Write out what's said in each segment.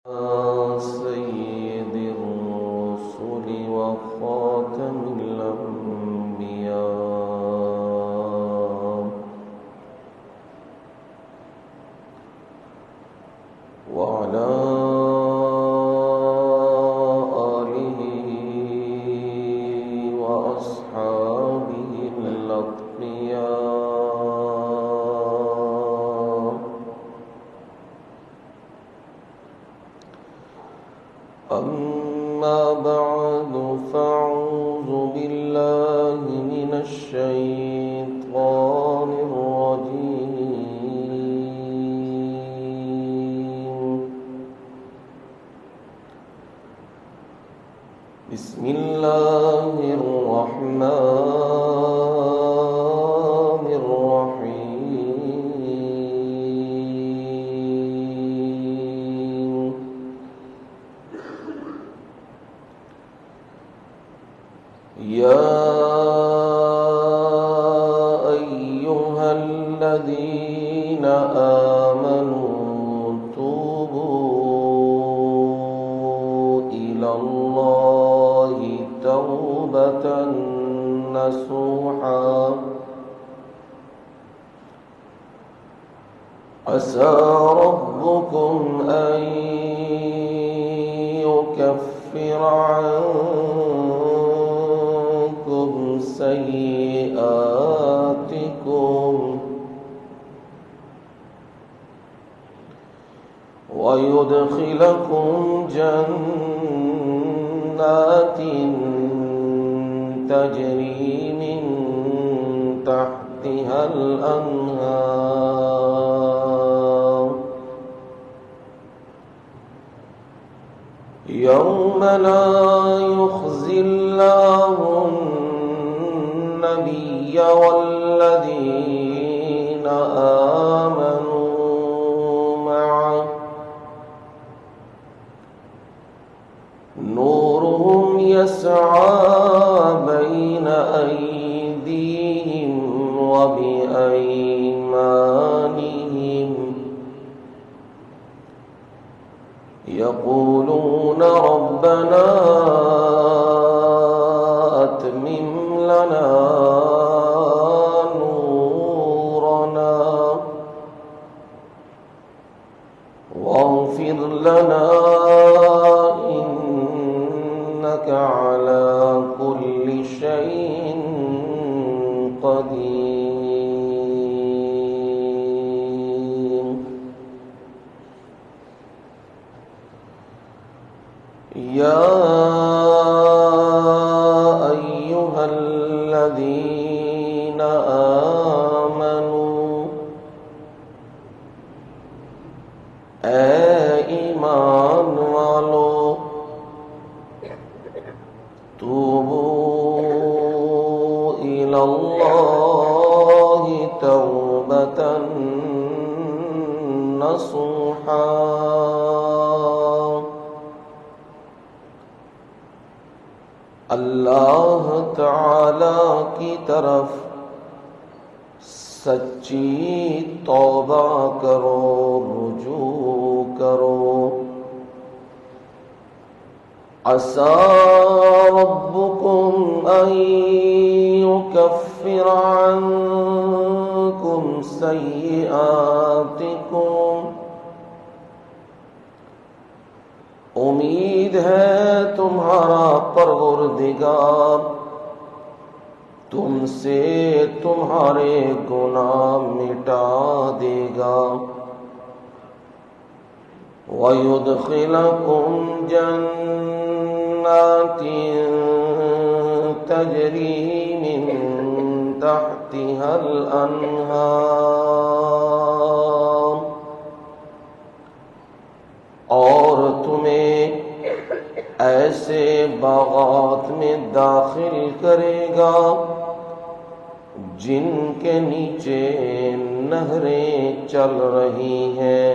سيد الرسل وخاتم الأنبياء وعلى آله وأصحابه الأتقياء. أما بعد فأعوذ بالله من الشيطان الرجيم. بسم الله الرحمن الرحيم. يا أيها الذين آمنوا توبوا إلى الله توبة نصوحا عسى ربكم أن يكفر عنكم سيئاتكم ويدخلكم جنات تجري من تحتها الأنهار يوم لا يخزي الله النبي والذين آمنوا معه نورهم يسعى بين أيديهم وبأيمانهم يقولون ربنا أتمم لنا نورنا واغفر لنا إنك على كل شيء قدير. يا أيها الذين آمنوا ایمان والو توبوا إلى الله توبة نصوحا اللہ تعالی کی طرف سچی توبہ کرو، رجوع کرو. عسى ربكم أن يكفر عنكم سيئاتكم. امید ہے تمہارا پروردگار تم سے تمہارے گناہ مٹا دے گا. وَيُدْخِلَكُمْ جَنَّاتٍ تَجْرِي مِن تَحْتِهَا الْأَنْهَارُ اور تمہیں ایسے باغات میں داخل کرے گا جن کے نیچے نہریں چل رہی ہیں.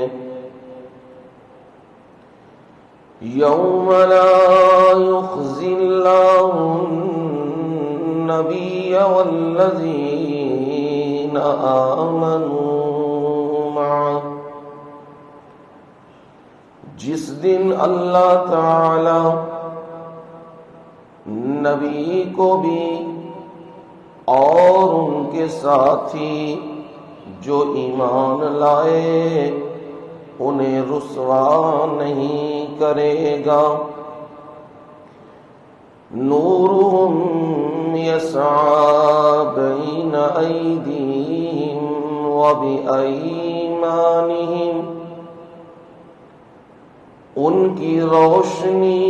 یوم لا یخزی اللہ النبی والذین آمنوا معه جس دن اللہ تعالی نبی کو بھی اور ان کے ساتھی جو ایمان لائے انہیں رسوا نہیں کرے گا۔ نورہم یسعی بین ایدیہم وبایمانہم، ان کی روشنی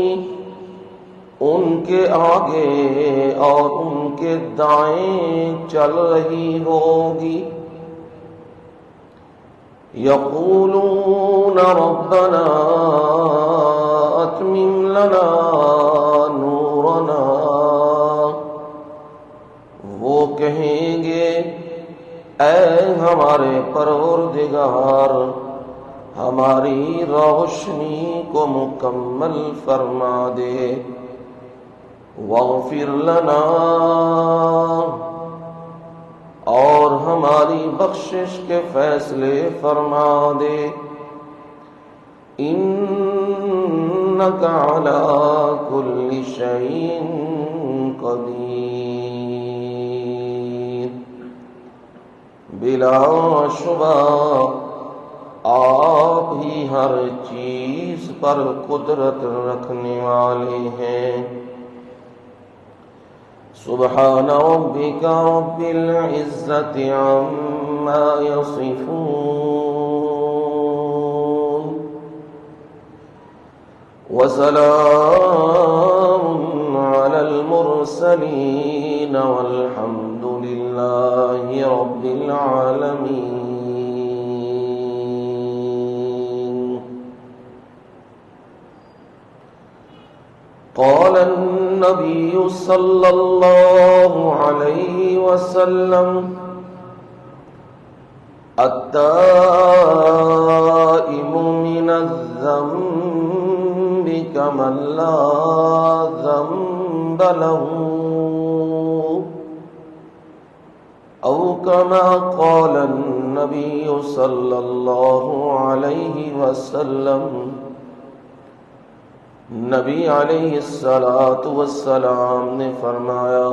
ان کے آگے اور ان کے دائیں چل رہی ہوگی۔ یقولون ربنا اتمم لنا نورنا، وہ کہیں گے اے ہمارے پروردگار ہماری روشنی کو مکمل فرما دے، واغفر لنا، اور ہماری بخشش کے فیصلے فرما دے، انک علی کل شیء قدیر، بلا شبہ آپ ہی ہر چیز پر قدرت رکھنے والے ہیں۔ سبحان ربک رب العزة عما يصفون، وسلام على المرسلين والحمد لله رب العالمين۔ قال النبي صلى الله عليه وسلم التائب من الذنب كمن لا ذنب له، أو كما قال النبي صلى الله عليه وسلم۔ نبی علیہ السلام نے فرمایا،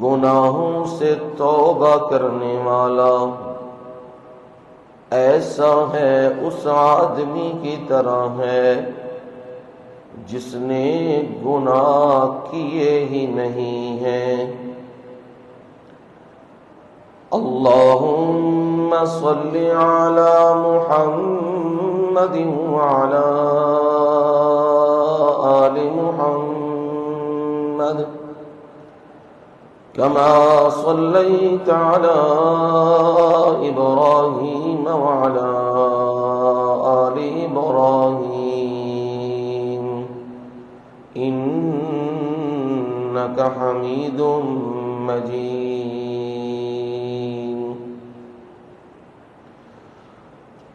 گناہوں سے توبہ کرنے والا ایسا ہے اس آدمی کی طرح ہے جس نے گناہ کیے ہی نہیں ہیں۔ اللہم صل علی محمد وعلى آل محمد كما صليت على إبراهيم وعلى آل إبراهيم إنك حميد مجيد۔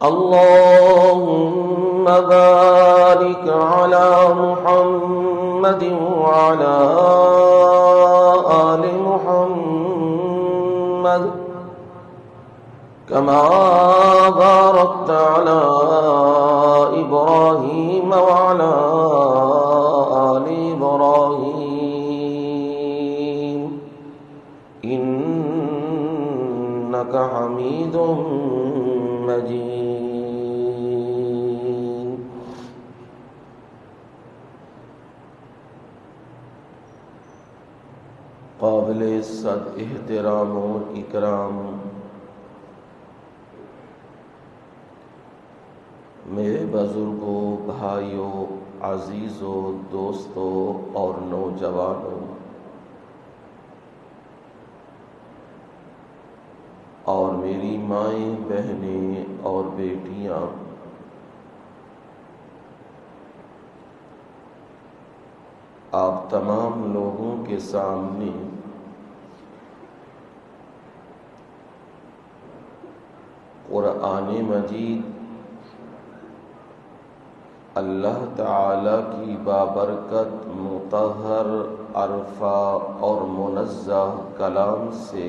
اللهم بارك على محمد وعلى آل محمد كما باركت على إبراهيم وعلى آل إبراهيم إنك حميد مجيد۔ قابل عزت احترام اور اکرام میرے بزرگوں، بھائیوں، عزیزوں، دوستوں اور نوجوانوں، اور میری مائیں، بہنیں اور بیٹیاں، آپ تمام لوگوں کے سامنے قرآن مجید اللہ تعالی کی بابرکت مطہر عرفہ اور منزہ کلام سے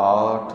8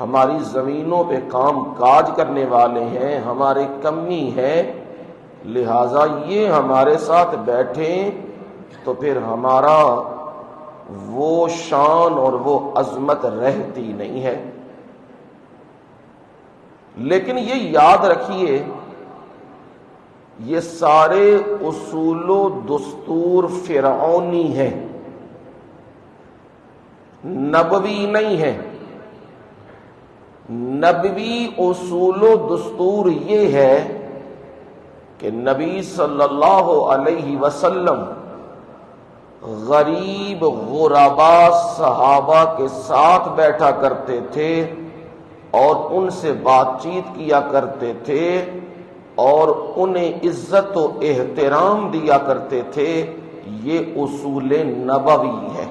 ہماری زمینوں پہ کام کاج کرنے والے ہیں، ہمارے کمی ہے، لہذا یہ ہمارے ساتھ بیٹھیں تو پھر ہمارا وہ شان اور وہ عظمت رہتی نہیں ہے۔ لیکن یہ یاد رکھیے، یہ سارے اصول و دستور فرعونی ہیں، نبوی نہیں ہے۔ نبوی اصول و دستور یہ ہے کہ نبی صلی اللہ علیہ وسلم غریب غربا صحابہ کے ساتھ بیٹھا کرتے تھے اور ان سے بات چیت کیا کرتے تھے اور انہیں عزت و احترام دیا کرتے تھے۔ یہ اصول نبوی ہے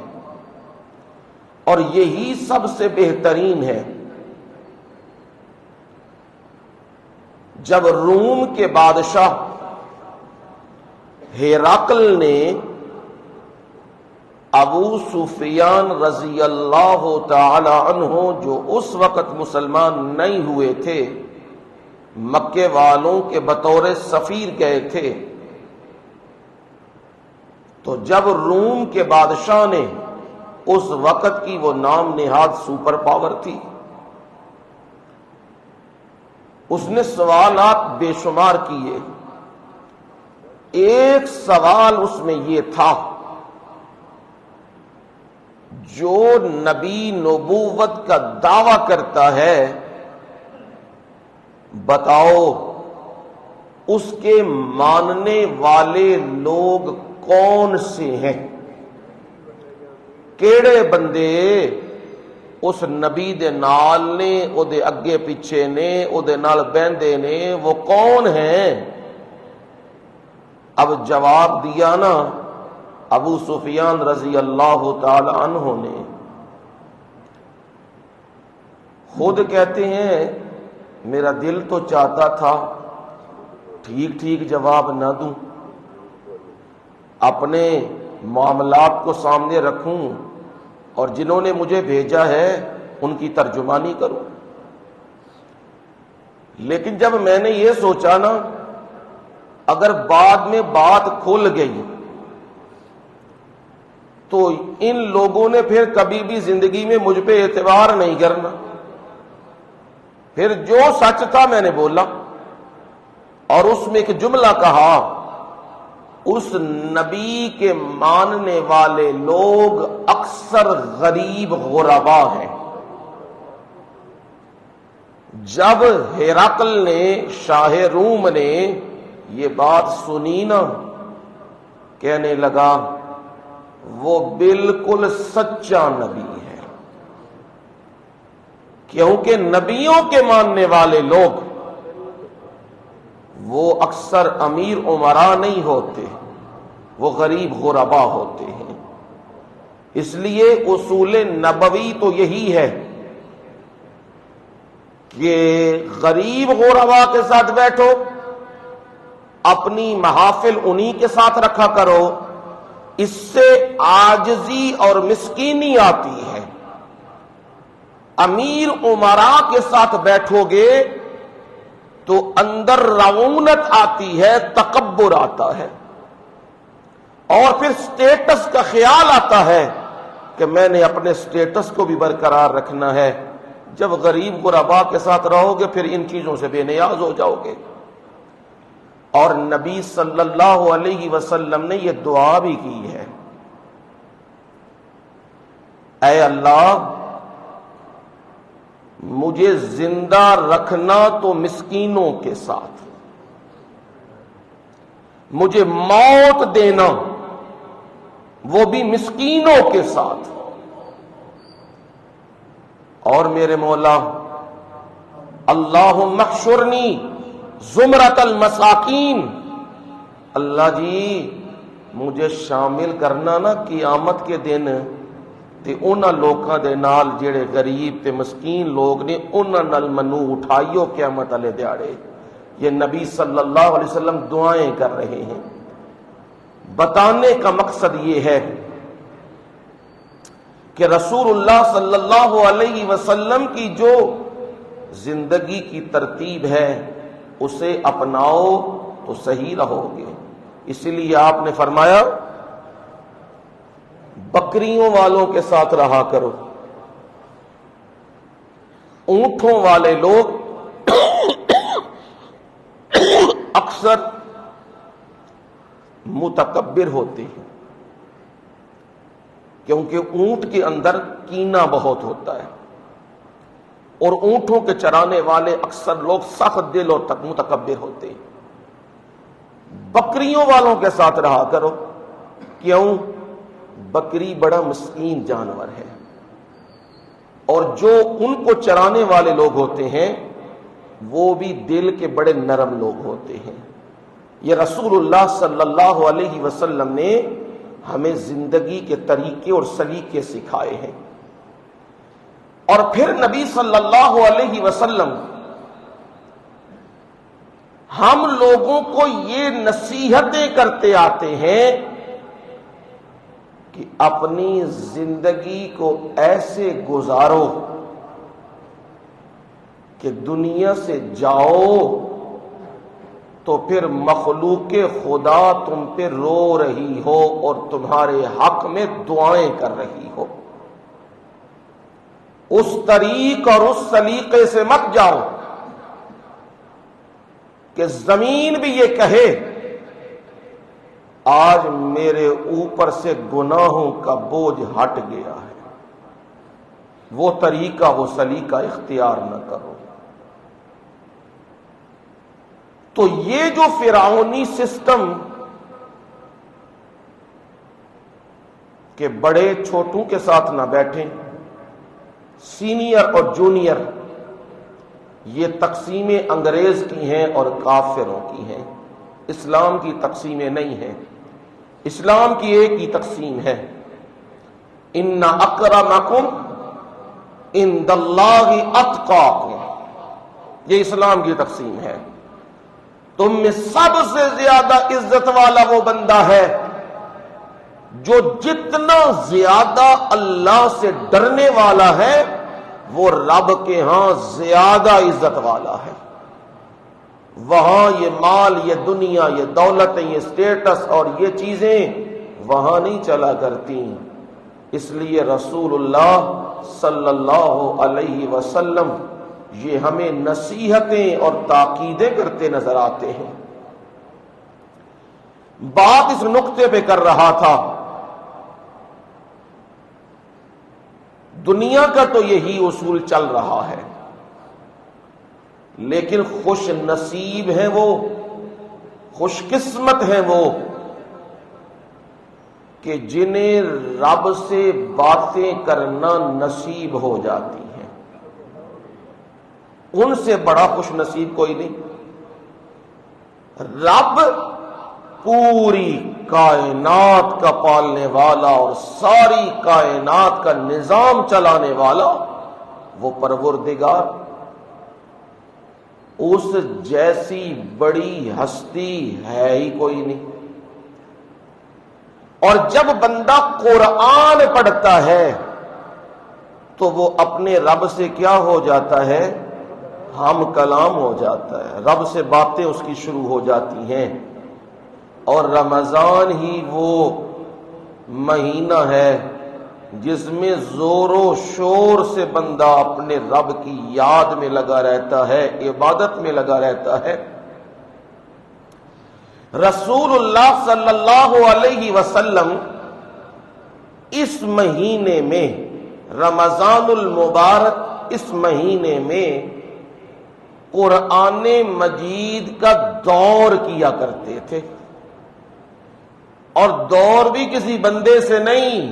اور یہی سب سے بہترین ہے۔ جب روم کے بادشاہ ہرقل نے ابو سفیان رضی اللہ تعالی عنہ جو اس وقت مسلمان نہیں ہوئے تھے، مکے والوں کے بطور سفیر گئے تھے، تو جب روم کے بادشاہ نے، اس وقت کی وہ نام نہاد سپر پاور تھی، اس نے سوالات بے شمار کیے۔ ایک سوال اس میں یہ تھا، جو نبی نبوت کا دعویٰ کرتا ہے، بتاؤ اس کے ماننے والے لوگ کون سے ہیں؟ کیڑے بندے اس نبی دے نال نے، او دے اگے پیچھے نے، او دے نال بہندے نے، وہ کون ہیں؟ اب جواب دیا نا ابو سفیان رضی اللہ تعالی عنہ نے۔ خود کہتے ہیں میرا دل تو چاہتا تھا ٹھیک ٹھیک جواب نہ دوں، اپنے معاملات کو سامنے رکھوں اور جنہوں نے مجھے بھیجا ہے ان کی ترجمانی کروں۔ لیکن جب میں نے یہ سوچا نا، اگر بعد میں بات کھل گئی تو ان لوگوں نے پھر کبھی بھی زندگی میں مجھ پہ اعتبار نہیں کرنا، پھر جو سچ تھا میں نے بولا، اور اس میں ایک جملہ کہا، اس نبی کے ماننے والے لوگ اکثر غریب غربا ہیں۔ جب ہرقل نے، شاہ روم نے یہ بات سنی نا، کہنے لگا وہ بالکل سچا نبی ہے، کیونکہ نبیوں کے ماننے والے لوگ وہ اکثر امیر امراء نہیں ہوتے، وہ غریب غربا ہوتے ہیں۔ اس لیے اصول نبوی تو یہی ہے کہ غریب غربا کے ساتھ بیٹھو، اپنی محافل انہی کے ساتھ رکھا کرو، اس سے عاجزی اور مسکینی آتی ہے۔ امیر امراء کے ساتھ بیٹھو گے تو اندر رعونت آتی ہے، تکبر آتا ہے، اور پھر سٹیٹس کا خیال آتا ہے کہ میں نے اپنے سٹیٹس کو بھی برقرار رکھنا ہے۔ جب غریب غربا کے ساتھ رہو گے پھر ان چیزوں سے بے نیاز ہو جاؤ گے۔ اور نبی صلی اللہ علیہ وسلم نے یہ دعا بھی کی ہے، اے اللہ مجھے زندہ رکھنا تو مسکینوں کے ساتھ، مجھے موت دینا وہ بھی مسکینوں کے ساتھ، اور میرے مولا اللہم احشرنی زمرۃ المساکین، اللہ جی مجھے شامل کرنا نا قیامت کے دن تے انہاں لوکاں دے نال جڑے غریب تے مسکین لوگ نے، انہاں نال منو اٹھائیو قیامت والے دیہاڑے۔ یہ نبی صلی اللہ علیہ وسلم دعائیں کر رہے ہیں۔ بتانے کا مقصد یہ ہے کہ کہ رسول اللہ صلی اللہ علیہ وسلم کی جو زندگی کی ترتیب ہے اسے اپناؤ تو صحیح رہو گے. اسی لیے آپ نے فرمایا بکریوں والوں کے ساتھ رہا کرو. اونٹوں والے لوگ اکثر متکبر ہوتے ہیں کیونکہ اونٹ کے اندر کینہ بہت ہوتا ہے، اور اونٹوں کے چرانے والے اکثر لوگ سخت دل اور متکبر ہوتے ہیں. بکریوں والوں کے ساتھ رہا کرو. کیوں؟ بکری بڑا مسکین جانور ہے، اور جو ان کو چرانے والے لوگ ہوتے ہیں وہ بھی دل کے بڑے نرم لوگ ہوتے ہیں. یہ رسول اللہ صلی اللہ علیہ وسلم نے ہمیں زندگی کے طریقے اور سلیقے سکھائے ہیں. اور پھر نبی صلی اللہ علیہ وسلم ہم لوگوں کو یہ نصیحتیں کرتے آتے ہیں کہ اپنی زندگی کو ایسے گزارو کہ دنیا سے جاؤ تو پھر مخلوق خدا تم پہ رو رہی ہو اور تمہارے حق میں دعائیں کر رہی ہو. اس طریق اور اس سلیقے سے مت جاؤ کہ زمین بھی یہ کہے آج میرے اوپر سے گناہوں کا بوجھ ہٹ گیا ہے. وہ طریقہ وہ سلیقہ اختیار نہ کرو. تو یہ جو فرعونی سسٹم کہ بڑے چھوٹوں کے ساتھ نہ بیٹھیں، سینئر اور جونیئر، یہ تقسیمیں انگریز کی ہیں اور کافروں کی ہیں. اسلام کی تقسیمیں نہیں ہیں. اسلام کی ایک ہی تقسیم ہے، ان اکرمکم عند اللہ اتقاکم. یہ اسلام کی تقسیم ہے. تم میں سب سے زیادہ عزت والا وہ بندہ ہے جو جتنا زیادہ اللہ سے ڈرنے والا ہے وہ رب کے ہاں زیادہ عزت والا ہے. وہاں یہ مال، یہ دنیا، یہ دولتیں، یہ سٹیٹس اور یہ چیزیں وہاں نہیں چلا کرتی. اس لیے رسول اللہ صلی اللہ علیہ وسلم یہ ہمیں نصیحتیں اور تاکیدیں کرتے نظر آتے ہیں. بات اس نقطے پہ کر رہا تھا، دنیا کا تو یہی اصول چل رہا ہے، لیکن خوش نصیب ہیں وہ، خوش قسمت ہیں وہ کہ جنہیں رب سے باتیں کرنا نصیب ہو جاتی ہیں. ان سے بڑا خوش نصیب کوئی نہیں. رب پوری کائنات کا پالنے والا اور ساری کائنات کا نظام چلانے والا وہ پروردگار، اس جیسی بڑی ہستی ہے ہی کوئی نہیں. اور جب بندہ قرآن پڑھتا ہے تو وہ اپنے رب سے کیا ہو جاتا ہے؟ ہم کلام ہو جاتا ہے. رب سے باتیں اس کی شروع ہو جاتی ہیں. اور رمضان ہی وہ مہینہ ہے جس میں زور و شور سے بندہ اپنے رب کی یاد میں لگا رہتا ہے، عبادت میں لگا رہتا ہے. رسول اللہ صلی اللہ علیہ وسلم اس مہینے میں، رمضان المبارک اس مہینے میں قرآن مجید کا دور کیا کرتے تھے. اور دور بھی کسی بندے سے نہیں،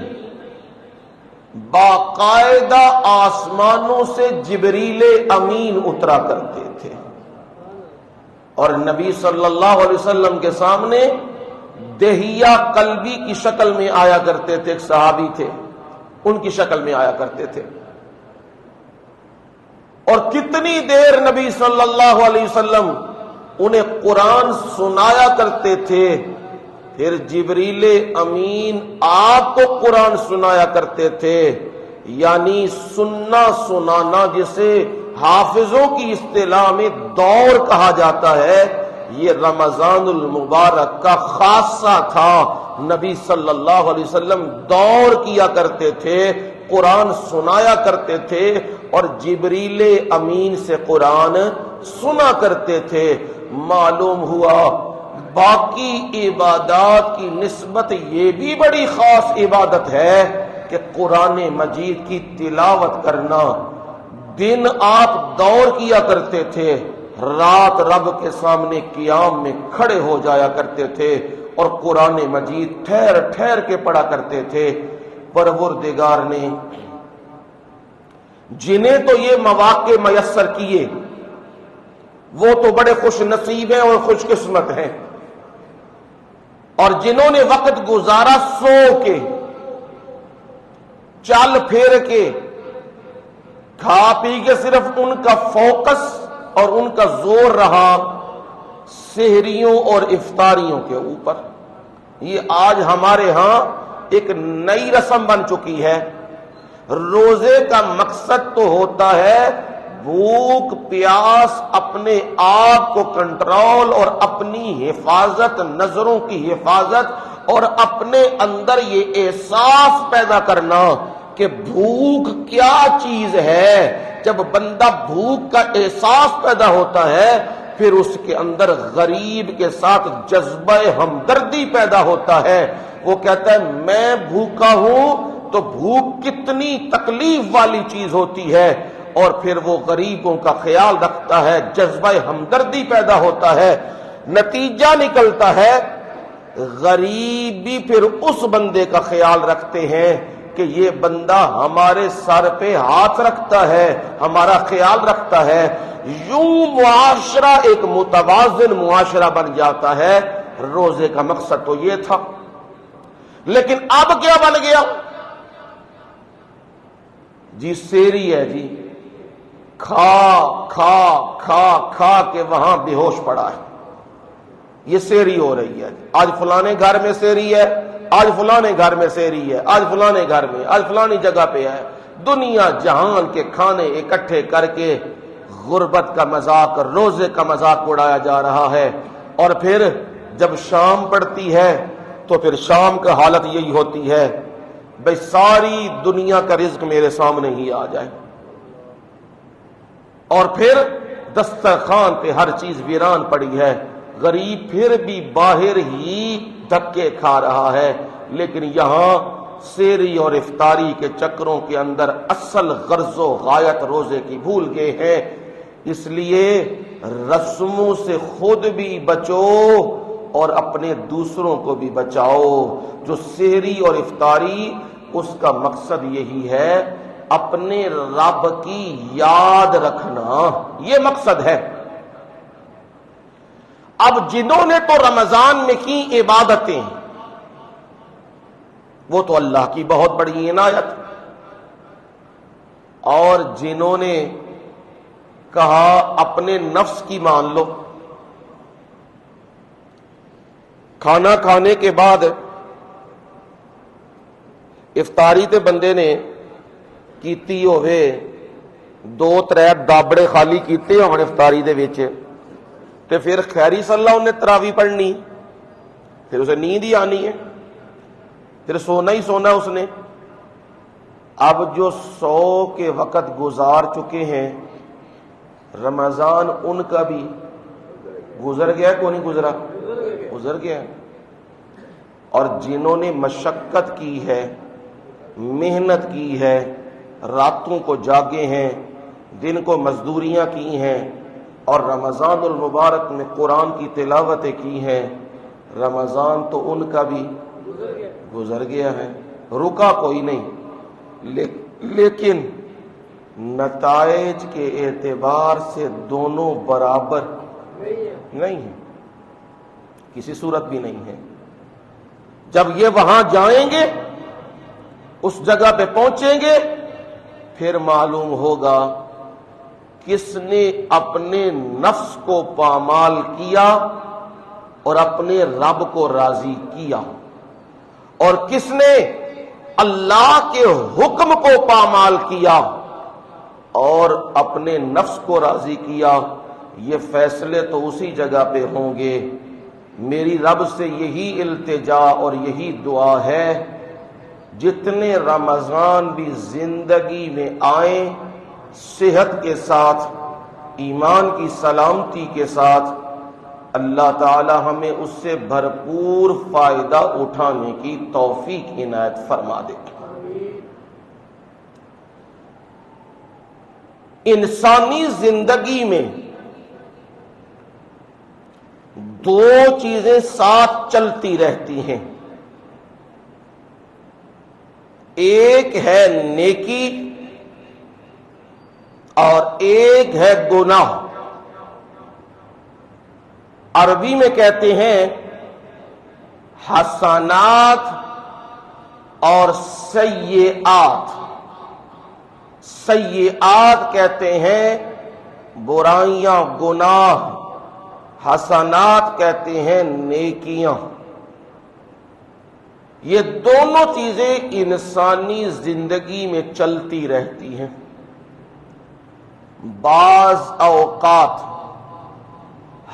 باقاعدہ آسمانوں سے جبریل امین اترا کرتے تھے. اور نبی صلی اللہ علیہ وسلم کے سامنے دہیہ قلبی کی شکل میں آیا کرتے تھے. ایک صحابی تھے، ان کی شکل میں آیا کرتے تھے. اور کتنی دیر نبی صلی اللہ علیہ وسلم انہیں قرآن سنایا کرتے تھے. پھر جبریل امین آپ کو قرآن سنایا کرتے تھے. یعنی سننا سنانا جسے حافظوں کی اصطلاح میں دور کہا جاتا ہے، یہ رمضان المبارک کا خاصہ تھا۔ نبی صلی اللہ علیہ وسلم دور کیا کرتے تھے، قرآن سنایا کرتے تھے اور جبریل امین سے قرآن سنا کرتے تھے۔ معلوم ہوا باقی عبادات کی نسبت یہ بھی بڑی خاص عبادت ہے کہ قرآن مجید کی تلاوت کرنا۔ دن آپ دور کیا کرتے تھے، رات رب کے سامنے قیام میں کھڑے ہو جایا کرتے تھے اور قرآن مجید ٹھہر ٹھہر کے پڑھا کرتے تھے۔ پروردگار نے جنہیں تو یہ مواقع میسر کیے وہ تو بڑے خوش نصیب ہیں اور خوش قسمت ہیں، اور جنہوں نے وقت گزارا سو کے، چل پھر کے، کھا پی کے، صرف ان کا فوکس اور ان کا زور رہا سحریوں اور افطاریوں کے اوپر۔ یہ آج ہمارے ہاں ایک نئی رسم بن چکی ہے۔ روزے کا مقصد تو ہوتا ہے بھوک پیاس، اپنے آپ کو کنٹرول اور اپنی حفاظت، نظروں کی حفاظت، اور اپنے اندر یہ احساس پیدا کرنا کہ بھوک کیا چیز ہے۔ جب بندہ بھوک کا احساس پیدا ہوتا ہے پھر اس کے اندر غریب کے ساتھ جذبہ ہمدردی پیدا ہوتا ہے۔ وہ کہتا ہے میں بھوکا ہوں تو بھوک کتنی تکلیف والی چیز ہوتی ہے، اور پھر وہ غریبوں کا خیال رکھتا ہے، جذبہ ہمدردی پیدا ہوتا ہے۔ نتیجہ نکلتا ہے غریب بھی پھر اس بندے کا خیال رکھتے ہیں کہ یہ بندہ ہمارے سر پہ ہاتھ رکھتا ہے، ہمارا خیال رکھتا ہے۔ یوں معاشرہ ایک متوازن معاشرہ بن جاتا ہے۔ روزے کا مقصد تو یہ تھا، لیکن اب کیا بن گیا؟ جی سیری ہے جی، کھا کھا کھا کھا کے وہاں بے ہوش پڑا ہے، یہ سیری ہو رہی ہے۔ آج فلانے گھر میں سیری ہے، آج فلانے گھر میں سیری ہے، آج فلانے گھر میں، آج فلانی جگہ پہ ہے۔ دنیا جہان کے کھانے اکٹھے کر کے غربت کا مذاق، روزے کا مذاق اڑایا جا رہا ہے۔ اور پھر جب شام پڑتی ہے تو پھر شام کا حالت یہی ہوتی ہے، بھئی ساری دنیا کا رزق میرے سامنے ہی آ جائے، اور پھر دسترخوان پہ ہر چیز ویران پڑی ہے۔ غریب پھر بھی باہر ہی دھکے کھا رہا ہے، لیکن یہاں سیری اور افطاری کے چکروں کے اندر اصل غرض و غایت روزے کی بھول گئے ہیں۔ اس لیے رسموں سے خود بھی بچو اور اپنے دوسروں کو بھی بچاؤ۔ جو سحری اور افطاری، اس کا مقصد یہی ہے اپنے رب کی یاد رکھنا، یہ مقصد ہے۔ اب جنہوں نے تو رمضان میں کی عبادتیں وہ تو اللہ کی بہت بڑی عنایت، اور جنہوں نے کہا اپنے نفس کی مان لو، کھانا کھانے کے بعد افطاری تے بندے نے کیتی ہوئے، دو ترے دابڑے خالی کیتے ہون افطاری دے وچ، تے پھر خیری صلی اللہ نے تراوی پڑھنی، پھر اسے نیند ہی آنی ہے، پھر سونا ہی سونا اس نے۔ اب جو سو کے وقت گزار چکے ہیں، رمضان ان کا بھی گزر گیا کو نہیں گزرا؟ گزر گیا۔ اور جنہوں نے مشقت کی ہے، محنت کی ہے، راتوں کو جاگے ہیں، دن کو مزدوریاں کی ہیں، اور رمضان المبارک میں قرآن کی تلاوتیں کی ہیں، رمضان تو ان کا بھی گزر گیا ہے، رکا کوئی نہیں۔ لیکن نتائج کے اعتبار سے دونوں برابر نہیں ہیں، کسی صورت بھی نہیں ہے۔ جب یہ وہاں جائیں گے، اس جگہ پہ پہنچیں گے، پھر معلوم ہوگا کس نے اپنے نفس کو پامال کیا اور اپنے رب کو راضی کیا، اور کس نے اللہ کے حکم کو پامال کیا اور اپنے نفس کو راضی کیا، یہ فیصلے تو اسی جگہ پہ ہوں گے۔ میری رب سے یہی التجا اور یہی دعا ہے، جتنے رمضان بھی زندگی میں آئیں صحت کے ساتھ، ایمان کی سلامتی کے ساتھ، اللہ تعالی ہمیں اس سے بھرپور فائدہ اٹھانے کی توفیق عنایت فرما دے۔ انسانی زندگی میں دو چیزیں ساتھ چلتی رہتی ہیں، ایک ہے نیکی اور ایک ہے گناہ۔ عربی میں کہتے ہیں حسنات اور سیئات۔ سیئات کہتے ہیں برائیاں، گناہ، حسنات کہتے ہیں نیکیاں۔ یہ دونوں چیزیں انسانی زندگی میں چلتی رہتی ہیں۔ بعض اوقات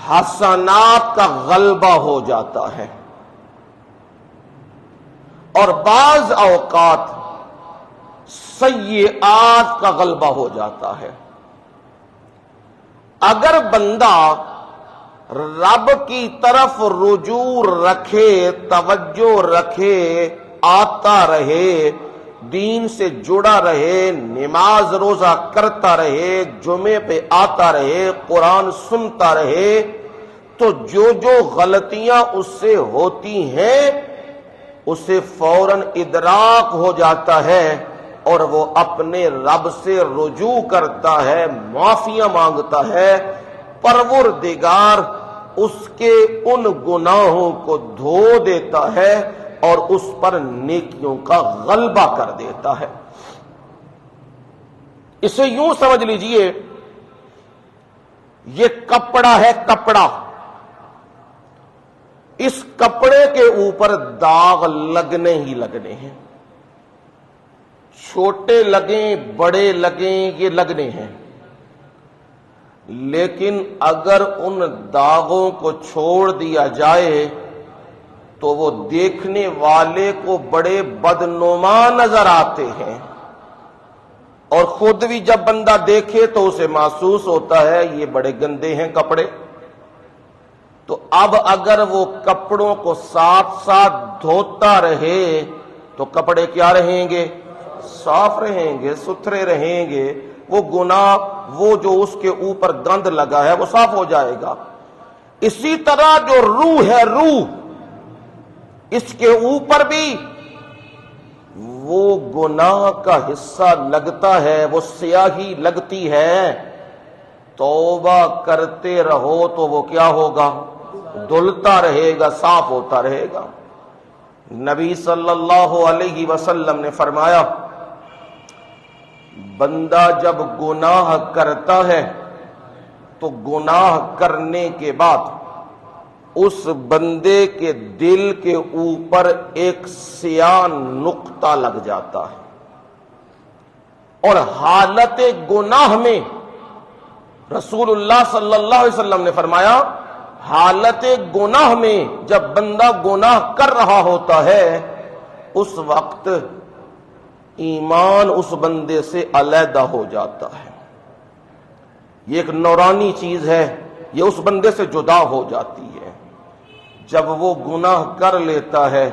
حسنات کا غلبہ ہو جاتا ہے اور بعض اوقات سیئات کا غلبہ ہو جاتا ہے۔ اگر بندہ رب کی طرف رجوع رکھے، توجہ رکھے، آتا رہے، دین سے جڑا رہے، نماز روزہ کرتا رہے، جمعے پہ آتا رہے، قرآن سنتا رہے، تو جو جو غلطیاں اس سے ہوتی ہیں اسے فوراً ادراک ہو جاتا ہے اور وہ اپنے رب سے رجوع کرتا ہے، معافیاں مانگتا ہے۔ پروردگار اس کے ان گناہوں کو دھو دیتا ہے اور اس پر نیکیوں کا غلبہ کر دیتا ہے۔ اسے یوں سمجھ لیجئے، یہ کپڑا ہے، کپڑا، اس کپڑے کے اوپر داغ لگنے ہی لگنے ہیں، چھوٹے لگیں بڑے لگیں، یہ لگنے ہیں۔ لیکن اگر ان داغوں کو چھوڑ دیا جائے تو وہ دیکھنے والے کو بڑے بدنما نظر آتے ہیں، اور خود بھی جب بندہ دیکھے تو اسے محسوس ہوتا ہے یہ بڑے گندے ہیں کپڑے۔ تو اب اگر وہ کپڑوں کو ساتھ ساتھ دھوتا رہے تو کپڑے کیا رہیں گے؟ صاف رہیں گے، ستھرے رہیں گے، وہ گناہ، وہ جو اس کے اوپر گند لگا ہے وہ صاف ہو جائے گا۔ اسی طرح جو روح ہے، روح، اس کے اوپر بھی وہ گناہ کا حصہ لگتا ہے، وہ سیاہی لگتی ہے، توبہ کرتے رہو تو وہ کیا ہوگا؟ دھلتا رہے گا، صاف ہوتا رہے گا۔ نبی صلی اللہ علیہ وسلم نے فرمایا، بندہ جب گناہ کرتا ہے تو گناہ کرنے کے بعد اس بندے کے دل کے اوپر ایک سیاہ نقطہ لگ جاتا ہے، اور حالت گناہ میں رسول اللہ صلی اللہ علیہ وسلم نے فرمایا، حالت گناہ میں جب بندہ گناہ کر رہا ہوتا ہے اس وقت ایمان اس بندے سے علیحدہ ہو جاتا ہے۔ یہ ایک نورانی چیز ہے، یہ اس بندے سے جدا ہو جاتی ہے۔ جب وہ گناہ کر لیتا ہے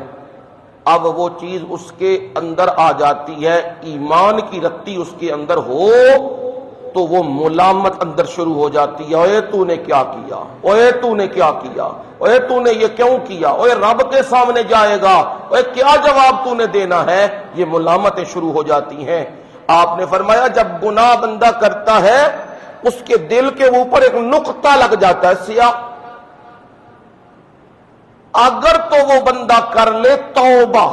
اب وہ چیز اس کے اندر آ جاتی ہے، ایمان کی رتی اس کے اندر ہو تو وہ ملامت اندر شروع ہو جاتی ہے، اوے تو نے کیا کیا، اوے تو نے کیا کیا، اوے تو نے یہ کیوں کیا، اوے رب کے سامنے جائے گا، اوے کیا جواب تو نے دینا ہے، یہ ملامتیں شروع ہو جاتی ہیں۔ آپ نے فرمایا جب گناہ بندہ کرتا ہے اس کے دل کے اوپر ایک نقطہ لگ جاتا ہے سیاہ، اگر تو وہ بندہ کر لے توبہ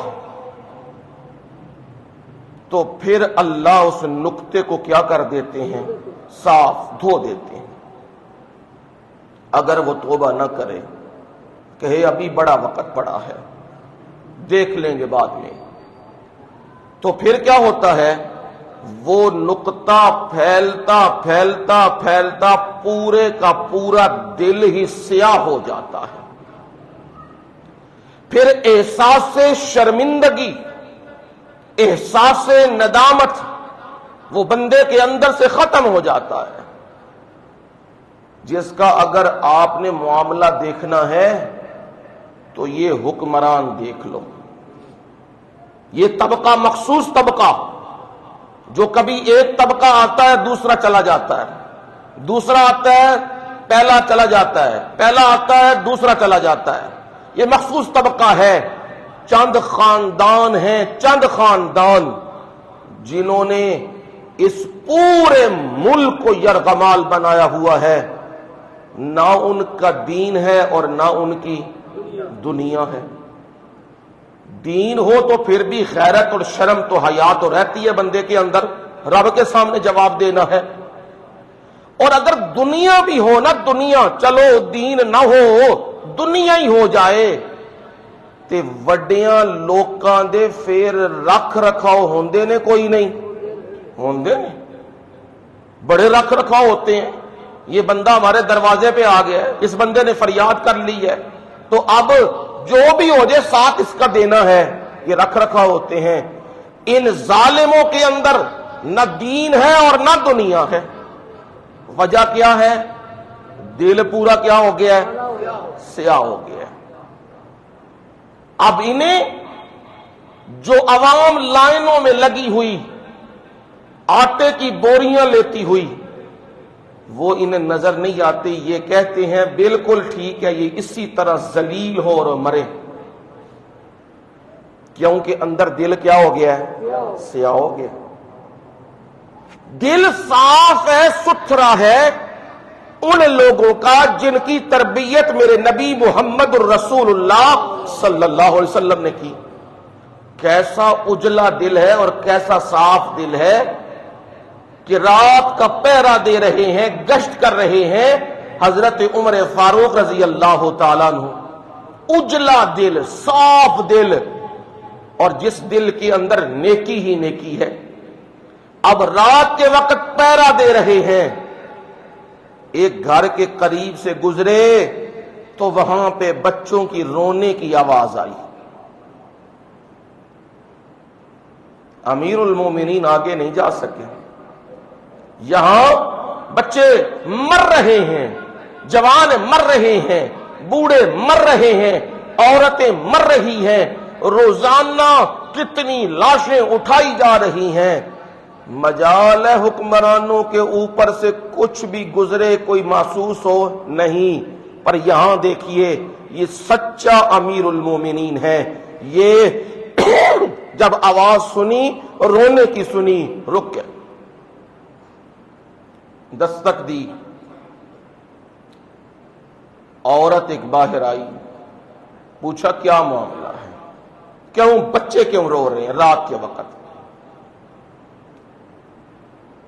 تو پھر اللہ اس نقطے کو کیا کر دیتے ہیں؟ صاف دھو دیتے ہیں۔ اگر وہ توبہ نہ کرے، کہے ابھی بڑا وقت پڑا ہے، دیکھ لیں گے بعد میں، تو پھر کیا ہوتا ہے؟ وہ نقطہ پھیلتا پھیلتا پھیلتا پورے کا پورا دل ہی سیاہ ہو جاتا ہے. پھر احساس شرمندگی، احساس ندامت وہ بندے کے اندر سے ختم ہو جاتا ہے، جس کا اگر آپ نے معاملہ دیکھنا ہے تو یہ حکمران دیکھ لو. یہ طبقہ مخصوص طبقہ جو کبھی ایک طبقہ آتا ہے دوسرا چلا جاتا ہے، دوسرا آتا ہے پہلا چلا جاتا ہے، پہلا آتا ہے دوسرا چلا جاتا ہے. یہ مخصوص طبقہ ہے. چند خاندان ہیں، چند خاندان جنہوں نے اس پورے ملک کو یرغمال بنایا ہوا ہے. نہ ان کا دین ہے اور نہ ان کی دنیا ہے. دین ہو تو پھر بھی غیرت اور شرم تو حیا تو رہتی ہے بندے کے اندر، رب کے سامنے جواب دینا ہے. اور اگر دنیا بھی ہو نا، دنیا چلو دین نہ ہو، دنیا ہی ہو جائے تے وڈیاں لوکاں دے پھر رکھ رکھاؤ ہوندے نے کوئی نہیں ہوندے نے. بڑے رکھ رکھاؤ ہوتے ہیں. یہ بندہ ہمارے دروازے پہ آ گیا ہے، اس بندے نے فریاد کر لی ہے تو اب جو بھی ہو جائے ساتھ اس کا دینا ہے. یہ رکھ رکھا ہوتے ہیں. ان ظالموں کے اندر نہ دین ہے اور نہ دنیا ہے. وجہ کیا ہے؟ دل پورا کیا ہو گیا ہے؟ سیاہ ہو گیا ہے. اب انہیں جو عوام لائنوں میں لگی ہوئی آٹے کی بوریاں لیتی ہوئی وہ انہیں نظر نہیں آتی. یہ کہتے ہیں بالکل ٹھیک ہے، یہ اسی طرح ذلیل ہو اور مرے، کیونکہ اندر دل کیا ہو گیا ہے؟ سیاہ ہو گیا. دل صاف ہے، ستھرا ہے ان لوگوں کا جن کی تربیت میرے نبی محمد الرسول اللہ صلی اللہ علیہ وسلم نے کی. کیسا اجلا دل ہے اور کیسا صاف دل ہے کہ رات کا پہرا دے رہے ہیں، گشت کر رہے ہیں حضرت عمر فاروق رضی اللہ تعالیٰ عنہ. اجلا دل، صاف دل، اور جس دل کے اندر نیکی ہی نیکی ہے. اب رات کے وقت پہرا دے رہے ہیں، ایک گھر کے قریب سے گزرے تو وہاں پہ بچوں کی رونے کی آواز آئی. امیر المومنین آگے نہیں جا سکے. یہاں بچے مر رہے ہیں، جوان مر رہے ہیں، بوڑھے مر رہے ہیں، عورتیں مر رہی ہیں. روزانہ کتنی لاشیں اٹھائی جا رہی ہیں. مجال ہے حکمرانوں کے اوپر سے کچھ بھی گزرے کوئی محسوس ہو نہیں. پر یہاں دیکھیے یہ سچا امیر المومنین ہے. یہ جب آواز سنی رونے کی سنی رک گئے، دستک دی. عورت ایک باہر آئی، پوچھا کیا معاملہ ہے، کیوں بچے کیوں رو رہے ہیں رات کے وقت؟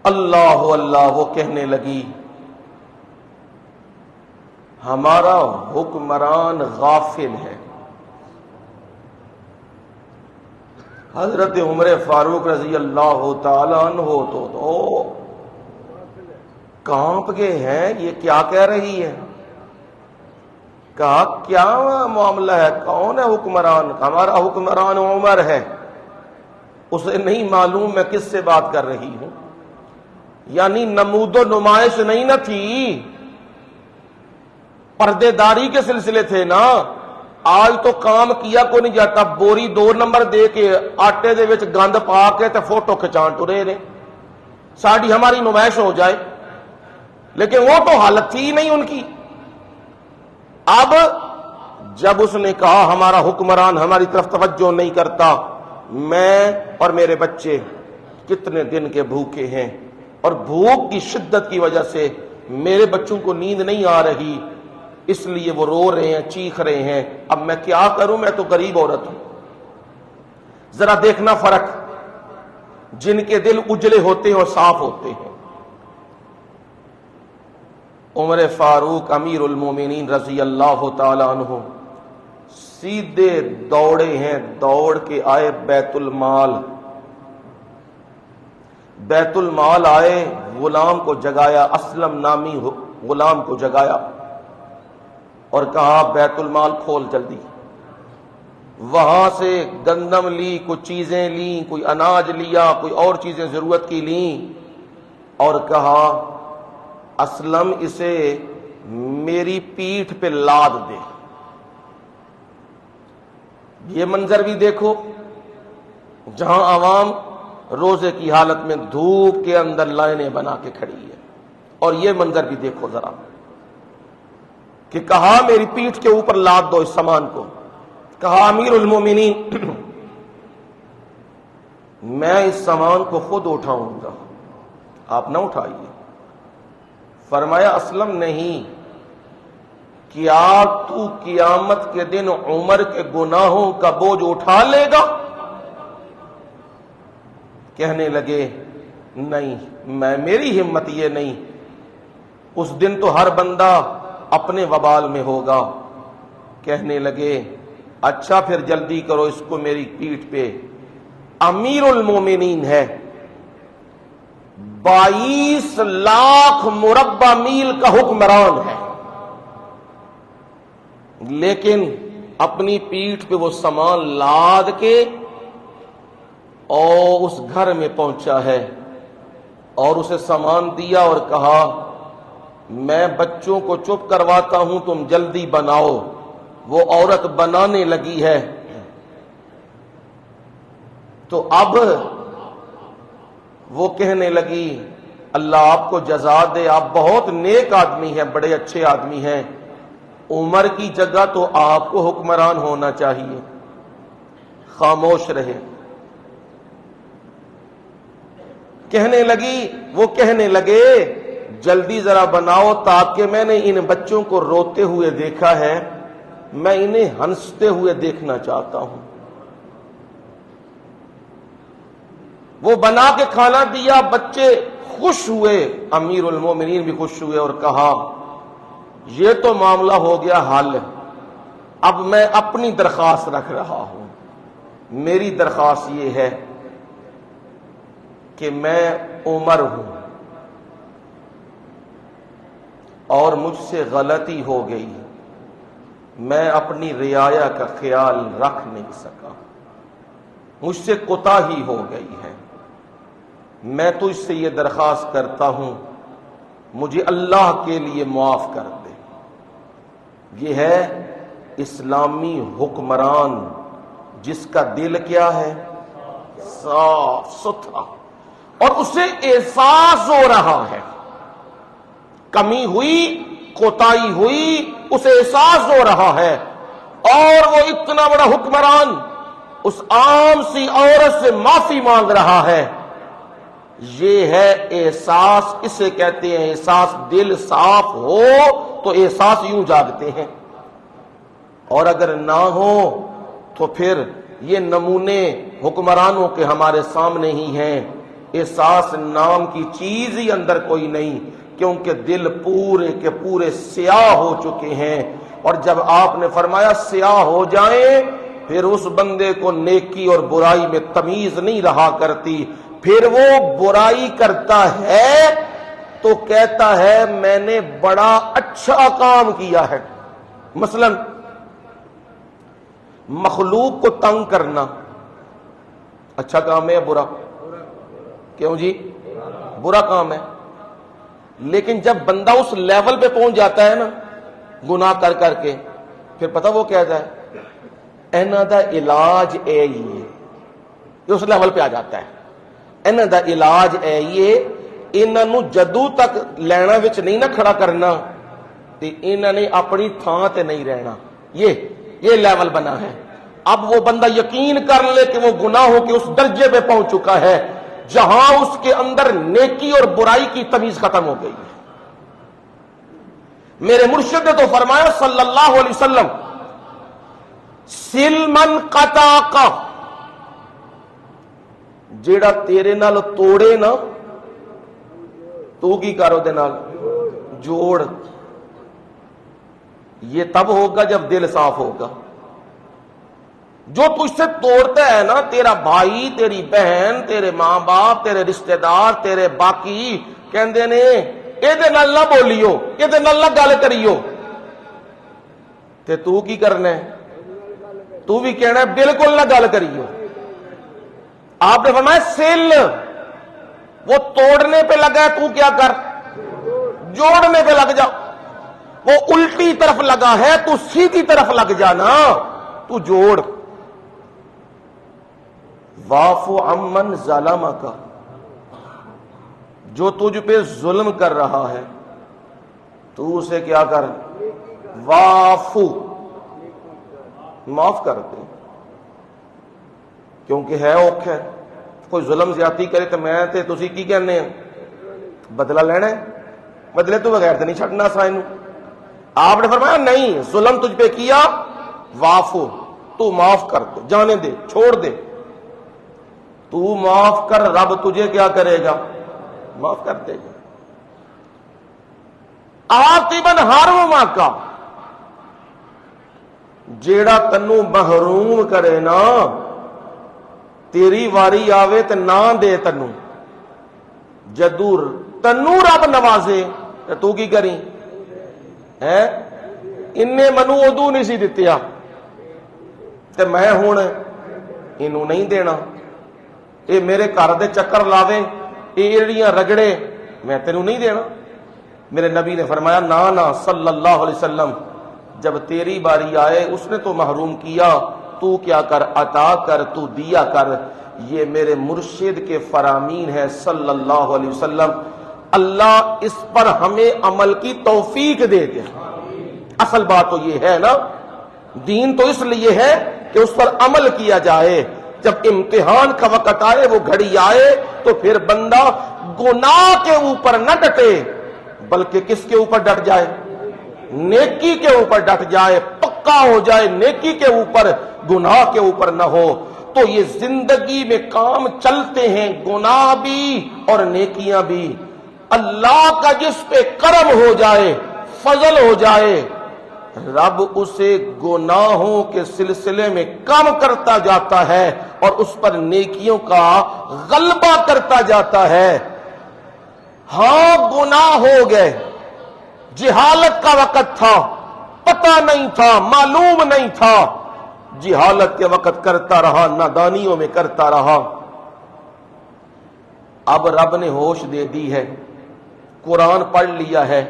اللہ اللہ وہ کہنے لگی ہمارا حکمران غافل ہے. حضرت عمر فاروق رضی اللہ تعالیٰ عنہ تو کانپ گئے ہیں. یہ کیا کہہ رہی ہے؟ کہا کیا معاملہ ہے، کون ہے حکمران؟ ہمارا حکمران عمر ہے. اسے نہیں معلوم میں کس سے بات کر رہی ہوں. یعنی نمود و نمائش نہیں نہ تھی، پردے داری کے سلسلے تھے نا. آج تو کام کیا کو نہیں جاتا، بوری 2 نمبر دے کے آٹے دے وچ گند پا کے تے فوٹو کھچان ٹرے نے ساڑی ہماری نمائش ہو جائے. لیکن وہ تو حالت تھی نہیں ان کی. اب جب اس نے کہا ہمارا حکمران ہماری طرف توجہ نہیں کرتا، میں اور میرے بچے کتنے دن کے بھوکے ہیں اور بھوک کی شدت کی وجہ سے میرے بچوں کو نیند نہیں آ رہی، اس لیے وہ رو رہے ہیں، چیخ رہے ہیں. اب میں کیا کروں، میں تو غریب عورت ہوں. ذرا دیکھنا فرق، جن کے دل اجلے ہوتے ہیں اور صاف ہوتے ہیں. عمر فاروق امیر المومنین رضی اللہ تعالی عنہ سیدھے دوڑے ہیں، دوڑ کے آئے بیت المال. بیت المال آئے، غلام کو جگایا، اسلم نامی غلام کو جگایا اور کہا بیت المال کھول جلدی۔ وہاں سے گندم لی، کچھ چیزیں لیں، کوئی اناج لیا، کوئی اور چیزیں ضرورت کی لیں، اور کہا اسلم اسے میری پیٹھ پہ لاد دے۔ یہ منظر بھی دیکھو، جہاں عوام روزے کی حالت میں دھوپ کے اندر لائنیں بنا کے کھڑی ہے، اور یہ منظر بھی دیکھو ذرا کہ کہا میری پیٹھ کے اوپر لاد دو اس سامان کو۔ کہا امیر المومنین میں اس سامان کو خود اٹھاؤں گا، آپ نہ اٹھائیے۔ فرمایا اسلم نہیں، کیا تو قیامت کے دن عمر کے گناہوں کا بوجھ اٹھا لے گا؟ کہنے لگے نہیں، میری ہمت یہ نہیں، اس دن تو ہر بندہ اپنے وبال میں ہوگا۔ کہنے لگے اچھا پھر جلدی کرو، اس کو میری پیٹھ پہ۔ امیر المومنین ہے، 22 لاکھ مربع میل کا حکمران ہے، لیکن اپنی پیٹھ پہ وہ سامان لاد کے اور اس گھر میں پہنچا ہے اور اسے سامان دیا اور کہا میں بچوں کو چپ کرواتا ہوں، تم جلدی بناؤ۔ وہ عورت بنانے لگی ہے، تو اب وہ کہنے لگی اللہ آپ کو جزا دے، آپ بہت نیک آدمی ہیں، بڑے اچھے آدمی ہیں، عمر کی جگہ تو آپ کو حکمران ہونا چاہیے۔ خاموش رہے۔ وہ کہنے لگے جلدی ذرا بناؤ، تاکہ میں نے ان بچوں کو روتے ہوئے دیکھا ہے، میں انہیں ہنستے ہوئے دیکھنا چاہتا ہوں۔ وہ بنا کے کھانا دیا، بچے خوش ہوئے، امیر المومنین بھی خوش ہوئے، اور کہا یہ تو معاملہ ہو گیا حل، اب میں اپنی درخواست رکھ رہا ہوں۔ میری درخواست یہ ہے کہ میں عمر ہوں اور مجھ سے غلطی ہو گئی، میں اپنی رعایا کا خیال رکھ نہیں سکا، مجھ سے کوتاہی ہو گئی ہے، میں تو اس سے یہ درخواست کرتا ہوں مجھے اللہ کے لیے معاف کر دے۔ یہ ہے اسلامی حکمران جس کا دل کیا ہے؟ صاف ستھرا، اور اسے احساس ہو رہا ہے کمی ہوئی، کوتاہی ہوئی، اسے احساس ہو رہا ہے، اور وہ اتنا بڑا حکمران اس عام سی عورت سے معافی مانگ رہا ہے۔ یہ ہے احساس، اسے کہتے ہیں احساس۔ دل صاف ہو تو احساس یوں جاگتے ہیں، اور اگر نہ ہو تو پھر یہ نمونے حکمرانوں کے ہمارے سامنے ہی ہیں۔ احساس نام کی چیز ہی اندر کوئی نہیں، کیونکہ دل پورے کے پورے سیاہ ہو چکے ہیں، اور جب آپ نے فرمایا سیاہ ہو جائیں پھر اس بندے کو نیکی اور برائی میں تمیز نہیں رہا کرتی، پھر وہ برائی کرتا ہے تو کہتا ہے میں نے بڑا اچھا کام کیا ہے۔ مثلا مخلوق کو تنگ کرنا اچھا کام ہے یا برا؟ کیوں جی؟ برا کام ہے، لیکن جب بندہ اس لیول پہ پہنچ جاتا ہے نا گناہ کر کر کے، پھر پتہ وہ کہتا ہے اینا دا علاج اے یہ اس لیول پہ آ جاتا ہے۔ اینا دا علاج اے یہ انہاں نو جدو تک لینا وچ نہیں نہ کھڑا کرنا تے انہاں نے اپنی تھان تے نہیں رہنا، یہ لیول بنا ہے۔ اب وہ بندہ یقین کر لے کہ وہ گناہوں کے اس درجے پہ پہنچ چکا ہے جہاں اس کے اندر نیکی اور برائی کی تمیز ختم ہو گئی ہے۔ میرے مرشد نے تو فرمایا صلی اللہ علیہ وسلم سلمن قطع کا، جیڑا تیرے نال توڑے نا تو کی کرو دے نال جوڑ۔ یہ تب ہوگا جب دل صاف ہوگا، جو تجھ سے توڑتا ہے نا، تیرا بھائی، تیری بہن، تیرے ماں باپ، تیرے رشتہ دار، تیرے باقی کہندے نے ایدے نال نہ بولیو، ایدے نال نہ گل کریو، تے تو کی کرنا ہے؟ تو بھی کہنا ہے بالکل نہ گل کریو۔ آپ نے فرمایا سل، وہ توڑنے پہ لگا ہے، تو کیا کر؟ جوڑنے پہ لگ جا۔ وہ الٹی طرف لگا ہے، تو سیدھی طرف لگ جانا، تو جوڑ۔ واعف عمن ظلمک، جو تجھ پہ ظلم کر رہا ہے تو اسے کیا کر؟ واعف، معاف کر دے، کیونکہ ہے اوکھ ہے۔ کوئی ظلم زیادتی کرے تو میں تے تسی کی کہنے ہیں؟ بدلہ لینا ہے؟ بدلے تو بغیر تو نہیں چھڑنا سائنو۔ آپ نے فرمایا نہیں، ظلم تجھ پہ کیا، واعفو، تو معاف کر دے، جانے دے، چھوڑ دے۔ تو معاف کر، رب تجھے کیا کرے گا؟ معاف کر دے گا۔ عاقباً حرما کا، جیڑا تنو محروم کرے نا، تیری واری آوے تے نہ دے تنو، جدو تنو رب نوازے تو کی کری ہے؟ انہیں منو ادو نہیں سی دتیا تے میں ہوں انہوں نہیں دینا، اے میرے گھر دے چکر لاوے، اے ایڑیاں رگڑے، میں تینوں نہیں دینا۔ میرے نبی نے فرمایا نا نا صلی اللہ علیہ وسلم، جب تیری باری آئے، اس نے تو محروم کیا، تو کیا کر؟ عطا کر، تو دیا کر۔ یہ میرے مرشد کے فرامین ہے صلی اللہ علیہ وسلم۔ اللہ اس پر ہمیں عمل کی توفیق دے دے۔ اصل بات تو یہ ہے نا، دین تو اس لیے ہے کہ اس پر عمل کیا جائے۔ جب امتحان کا وقت آئے، وہ گھڑی آئے، تو پھر بندہ گناہ کے اوپر نہ ڈٹے، بلکہ کس کے اوپر ڈٹ جائے؟ نیکی کے اوپر ڈٹ جائے، پکا ہو جائے نیکی کے اوپر، گناہ کے اوپر نہ ہو۔ تو یہ زندگی میں کام چلتے ہیں، گناہ بھی اور نیکیاں بھی۔ اللہ کا جس پہ کرم ہو جائے، فضل ہو جائے، رب اسے گناہوں کے سلسلے میں کم کرتا جاتا ہے اور اس پر نیکیوں کا غلبہ کرتا جاتا ہے۔ ہاں گناہ ہو گئے، جہالت کا وقت تھا، پتہ نہیں تھا، معلوم نہیں تھا، جہالت کے وقت کرتا رہا، نادانیوں میں کرتا رہا۔ اب رب نے ہوش دے دی ہے، قرآن پڑھ لیا ہے،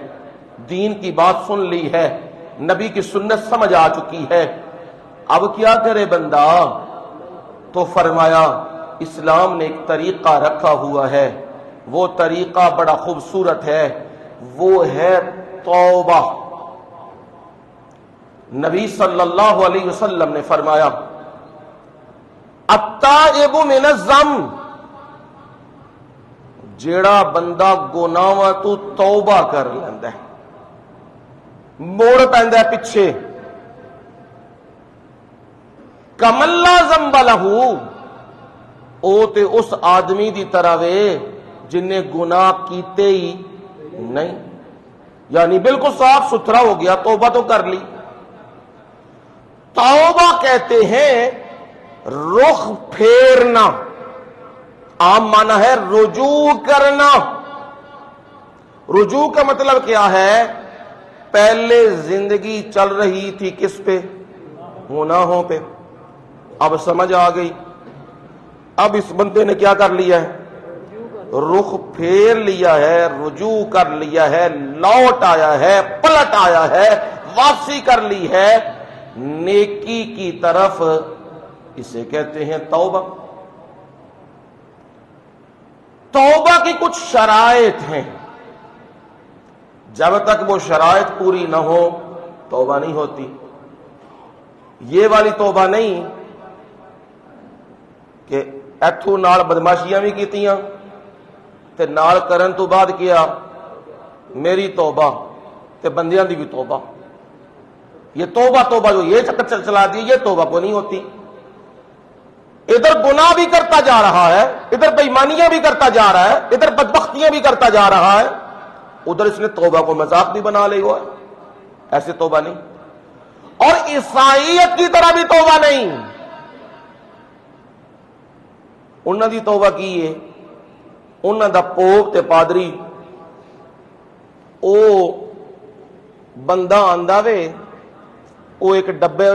دین کی بات سن لی ہے، نبی کی سنت سمجھ آ چکی ہے، اب کیا کرے بندہ؟ تو فرمایا اسلام نے ایک طریقہ رکھا ہوا ہے، وہ طریقہ بڑا خوبصورت ہے، وہ ہے توبہ۔ نبی صلی اللہ علیہ وسلم نے فرمایا التائب من الذنب، جیڑا بندہ گناہاں تو توبہ کر لیندا ہے، موڑ پیندا ہے پیچھے، کمن لا ذنب لہ، او تے اس آدمی دی طرح وے جن نے گناہ کیتے ہی نہیں، یعنی بالکل صاف ستھرا ہو گیا، توبہ تو کر لی۔ توبہ کہتے ہیں رخ پھیرنا، عام معنی ہے رجوع کرنا۔ رجوع کا مطلب کیا ہے؟ پہلے زندگی چل رہی تھی کس پہ؟ گناہوں پہ، اب سمجھ آ گئی، اب اس بندے نے کیا کر لیا ہے؟ رخ پھیر لیا ہے، رجوع کر لیا ہے، لوٹ آیا ہے، پلٹ آیا ہے، واپسی کر لی ہے نیکی کی طرف، اسے کہتے ہیں توبہ۔ توبہ کی کچھ شرائط ہیں، جب تک وہ شرائط پوری نہ ہو توبہ نہیں ہوتی۔ یہ والی توبہ نہیں کہ ایتھو نال بدماشیاں بھی کیتیاں تے نال کرن تو بعد کیا میری توبہ تے بندیاں دی بھی توبہ، یہ توبہ جو یہ چکر چلا دی، یہ توبہ کو نہیں ہوتی۔ ادھر گناہ بھی کرتا جا رہا ہے، ادھر بےایمانیاں بھی کرتا جا رہا ہے، ادھر بدبختیاں بھی کرتا جا رہا ہے، ادھر اس نے توبہ کو مذاق بھی بنا لیا ہوا ہے، ایسے توبہ نہیں۔ اور عیسائیت کی طرح بھی توبہ نہیں، انہاں دی توبہ کی ہے، انہاں دا پوپ تے پادری او بندہ آندا وے، او ایک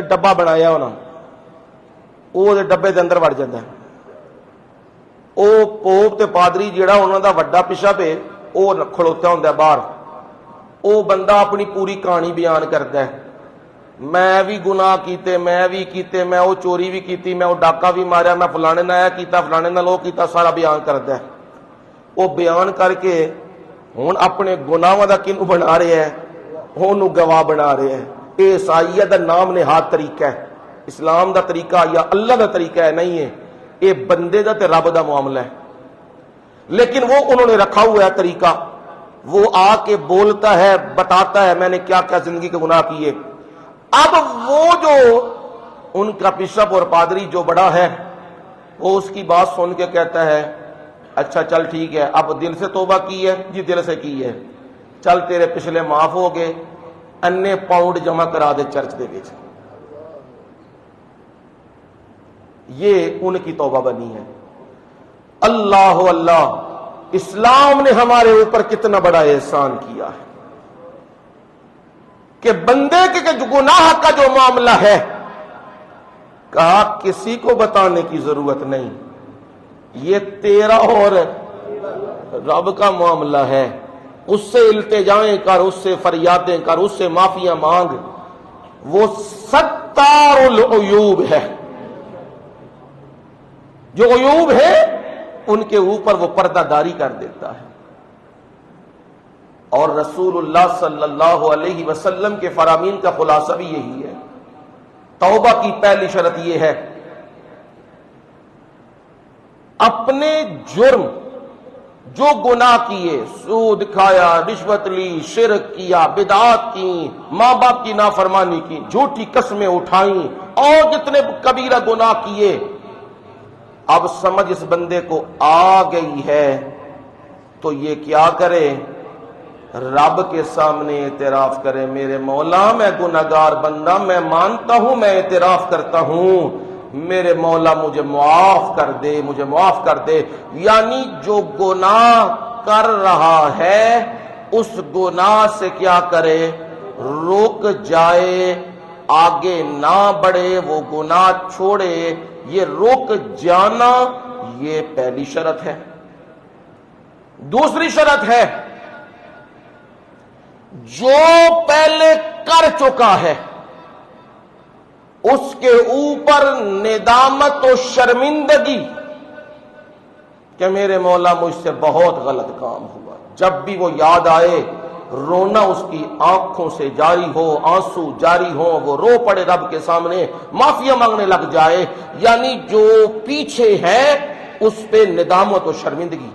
ڈبا بنایا انہاں، او دے ڈبے دے اندر وڑ جاندا ہے۔ او پوپ تے پادری جیڑا انہاں دا وڈا بشپ ہے او کھڑوتا ہوندا ہے باہر، او بندہ اپنی پوری کہانی بیان کردا ہے، میں بھی گناہ کیتے، میں بھی کیتے، میں وہ چوری بھی کیتی، میں وہ ڈاکہ بھی ماریا، میں فلانے نہ آیا کیتا، فلانے نہ لو کیتا، سارا بیان کردا ہے۔ وہ بیان کر کے ہن اپنے گناہاں دا کنو بنا رہے ہیں، اونوں گواہ بنا رہے ہیں۔ اے عیسائیت دا نام نہاد طریقہ ہے، اسلام دا طریقہ یا اللہ دا طریقہ ہے نہیں ہے، اے بندے دا تے رب دا معاملہ ہے۔ لیکن وہ انہوں نے رکھا ہوا ہے طریقہ، وہ آ کے بولتا ہے، بتاتا ہے میں نے کیا کیا زندگی کے گناہ کیے۔ اب وہ جو ان کا بشپ اور پادری جو بڑا ہے وہ اس کی بات سن کے کہتا ہے اچھا چل ٹھیک ہے، اب دل سے توبہ کی ہے؟ جی دل سے کی ہے، چل تیرے پچھلے معاف ہو گئے، انے پاؤنڈ جمع کرا دے چرچ دے وچ۔ یہ ان کی توبہ بنی ہے۔ اللہ اللہ، اسلام نے ہمارے اوپر کتنا بڑا احسان کیا ہے کہ بندے کے جو گناہ کا جو معاملہ ہے، کہا کسی کو بتانے کی ضرورت نہیں، یہ تیرا اور رب کا معاملہ ہے، اس سے التجائیں کر، اس سے فریادیں کر، اس سے معافیاں مانگ، وہ ستار العیوب ہے، جو عیوب ہے ان کے اوپر وہ پردہ داری کر دیتا ہے۔ اور رسول اللہ صلی اللہ علیہ وسلم کے فرامین کا خلاصہ بھی یہی ہے۔ توبہ کی پہلی شرط یہ ہے اپنے جرم جو گناہ کیے، سود کھایا، رشوت لی، شرک کیا، بدعات کی، ماں باپ کی نافرمانی کی، جھوٹی قسمیں اٹھائیں اور جتنے کبیرہ گناہ کیے، اب سمجھ اس بندے کو آ گئی ہے تو یہ کیا کرے؟ رب کے سامنے اعتراف کرے، میرے مولا میں گناہگار بندہ، میں مانتا ہوں، میں اعتراف کرتا ہوں، میرے مولا مجھے معاف کر دے، مجھے معاف کر دے۔ یعنی جو گناہ کر رہا ہے اس گناہ سے کیا کرے؟ رک جائے، آگے نہ بڑھے، وہ گناہ چھوڑے۔ یہ رک جانا یہ پہلی شرط ہے۔ دوسری شرط ہے جو پہلے کر چکا ہے اس کے اوپر ندامت و شرمندگی کہ میرے مولا مجھ سے بہت غلط کام ہوا، جب بھی وہ یاد آئے رونا اس کی آنکھوں سے جاری ہو، آنسو جاری ہو، وہ رو پڑے رب کے سامنے، معافیاں مانگنے لگ جائے۔ یعنی جو پیچھے ہے اس پہ ندامت و شرمندگی،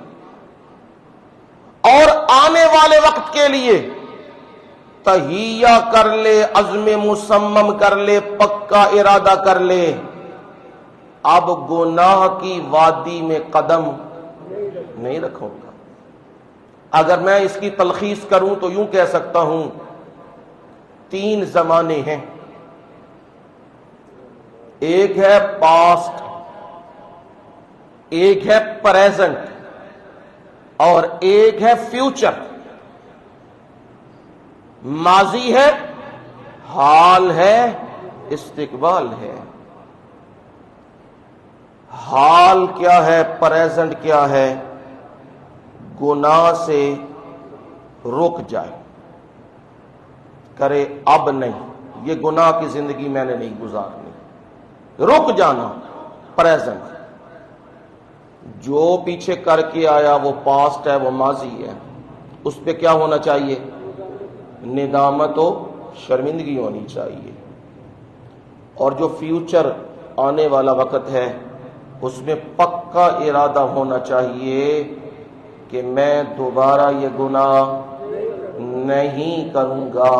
اور آنے والے وقت کے لیے تہیہ کر لے، عزم مصمم کر لے، پکا ارادہ کر لے، اب گناہ کی وادی میں قدم نہیں رکھوں گا۔ اگر میں اس کی تلخیص کروں تو یوں کہہ سکتا ہوں 3 زمانے ہیں، ایک ہے پاسٹ، ایک ہے پریزنٹ اور ایک ہے فیوچر۔ ماضی ہے، حال ہے، استقبال ہے۔ حال کیا ہے، پریزنٹ کیا ہے؟ گناہ سے رک جائے، کرے اب نہیں، یہ گناہ کی زندگی میں نے نہیں گزارنی، رک جانا پریزنٹ۔ جو پیچھے کر کے آیا وہ پاسٹ ہے، وہ ماضی ہے، اس پہ کیا ہونا چاہیے؟ ندامت و شرمندگی ہونی چاہیے۔ اور جو فیوچر آنے والا وقت ہے اس میں پکا ارادہ ہونا چاہیے کہ میں دوبارہ یہ گناہ نہیں کروں گا۔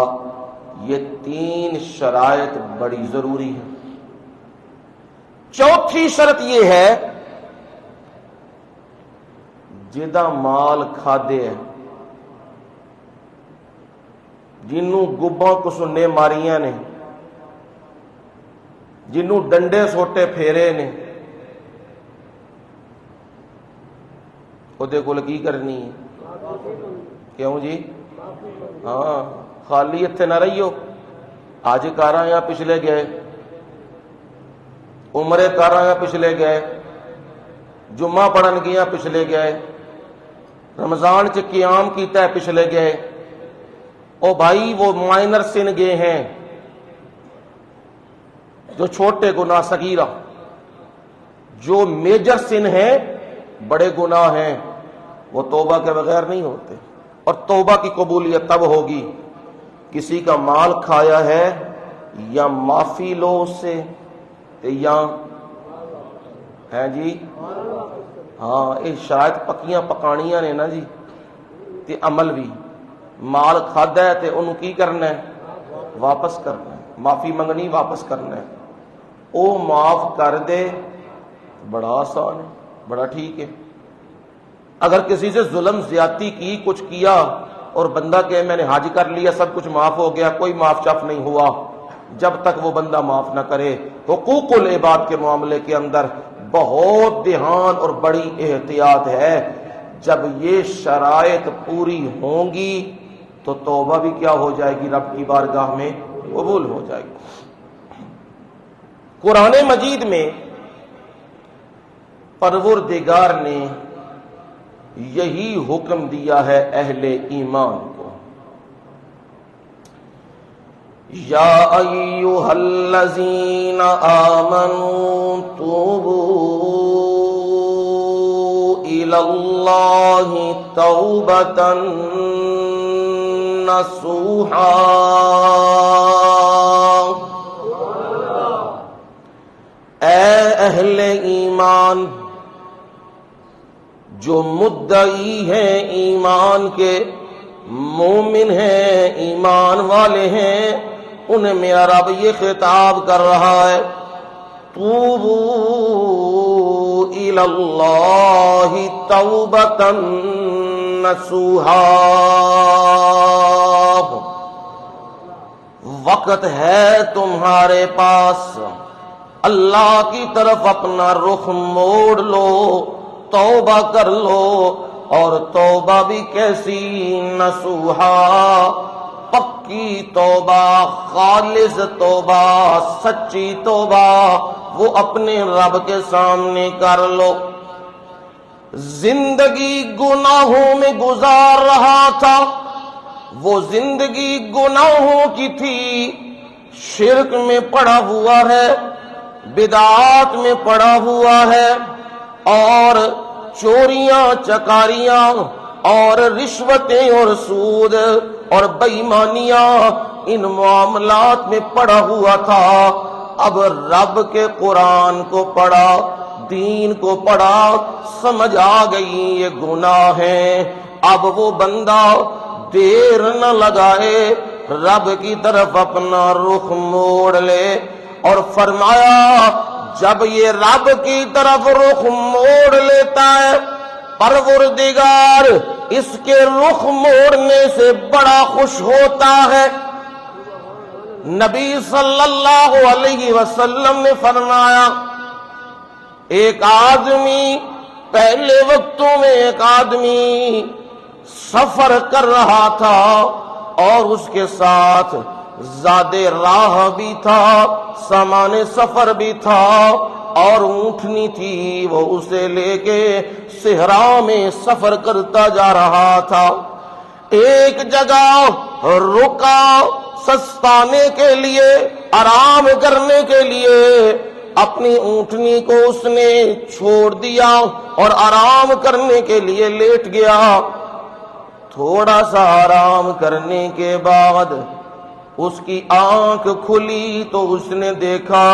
یہ 3 شرائط بڑی ضروری ہیں۔ چوتھی شرط یہ ہے جدا مال کھادے ہیں، جنوں گباں کو سننے ماریاں نے، جنوں ڈنڈے سوٹے پھیرے نے، خودے کول کی کرنی ہے؟ کیوں جی؟ ہاں خالی اتنے نہ رہیو، آج کاراں یا پچھلے گئے، عمرے کاراں یا پچھلے گئے، جمعہ پڑھن گیا پچھلے گئے، رمضان چ قیام کیتا ہے پچھلے گئے۔ او بھائی وہ مائنر سن گئے ہیں، جو چھوٹے گناہ صغیرہ، جو میجر سن ہیں، بڑے گناہ ہیں، وہ توبہ کے بغیر نہیں ہوتے۔ اور توبہ کی قبولیت تب ہوگی کسی کا مال کھایا ہے یا معافی لو اس سے، یا ہے جی ہاں یہ شاید پکیاں پکانیاں نے نا جی، تے عمل بھی مال کھادا ہے تے انہوں کی کرنا ہے؟ واپس کرنا ہے، معافی منگنی، واپس کرنا ہے۔ او معاف کر دے، بڑا آسان ہے، بڑا ٹھیک ہے۔ اگر کسی سے ظلم زیادتی کی، کچھ کیا، اور بندہ کہ میں نے حج کر لیا سب کچھ معاف ہو گیا، کوئی معاف شف نہیں ہوا، جب تک وہ بندہ معاف نہ کرے، حقوق العباد کے معاملے کے اندر بہت دھیان اور بڑی احتیاط ہے۔ جب یہ شرائط پوری ہوں گی تو توبہ بھی کیا ہو جائے گی؟ رب کی بارگاہ میں قبول ہو جائے گی۔ قرآن مجید میں پروردگار نے یہی حکم دیا ہے اہل ایمان کو، یا ایھا الذین آمنوا توبوا الی اللہ توبۃ نصوحا، اے اہل ایمان جو مدعی ہیں ایمان کے، مومن ہیں، ایمان والے ہیں، انہیں میرا رب یہ خطاب کر رہا ہے، توبوا الی اللہ توبۃ نصوحا، وقت ہے تمہارے پاس، اللہ کی طرف اپنا رخ موڑ لو، توبہ کر لو، اور توبہ بھی کیسی؟ نصوحا، پکی توبہ، خالص توبہ، سچی توبہ، وہ اپنے رب کے سامنے کر لو۔ زندگی گناہوں میں گزار رہا تھا، وہ زندگی گناہوں کی تھی، شرک میں پڑا ہوا ہے، بدعات میں پڑا ہوا ہے، اور چوریاں چکاریاں اور رشوتیں اور سود اور بے ایمانیاں ان معاملات میں پڑا ہوا تھا۔ اب رب کے قرآن کو پڑھا، دین کو پڑھا، سمجھ آ گئی یہ گناہ ہیں۔ اب وہ بندہ دیر نہ لگائے، رب کی طرف اپنا رخ موڑ لے، اور فرمایا جب یہ رب کی طرف رخ موڑ لیتا ہے، پروردگار اس کے رخ موڑنے سے بڑا خوش ہوتا ہے۔ نبی صلی اللہ علیہ وسلم نے فرمایا، ایک آدمی پہلے وقتوں میں ایک آدمی سفر کر رہا تھا، اور اس کے ساتھ زاد راہ بھی تھا، سامان سفر بھی تھا، اور اونٹنی تھی، وہ اسے لے کے صحرا میں سفر کرتا جا رہا تھا۔ ایک جگہ رکا سستانے کے لیے، آرام کرنے کے لیے، اپنی اونٹنی کو اس نے چھوڑ دیا اور آرام کرنے کے لیے لیٹ گیا۔ تھوڑا سا آرام کرنے کے بعد اس کی آنکھ کھلی تو اس نے دیکھا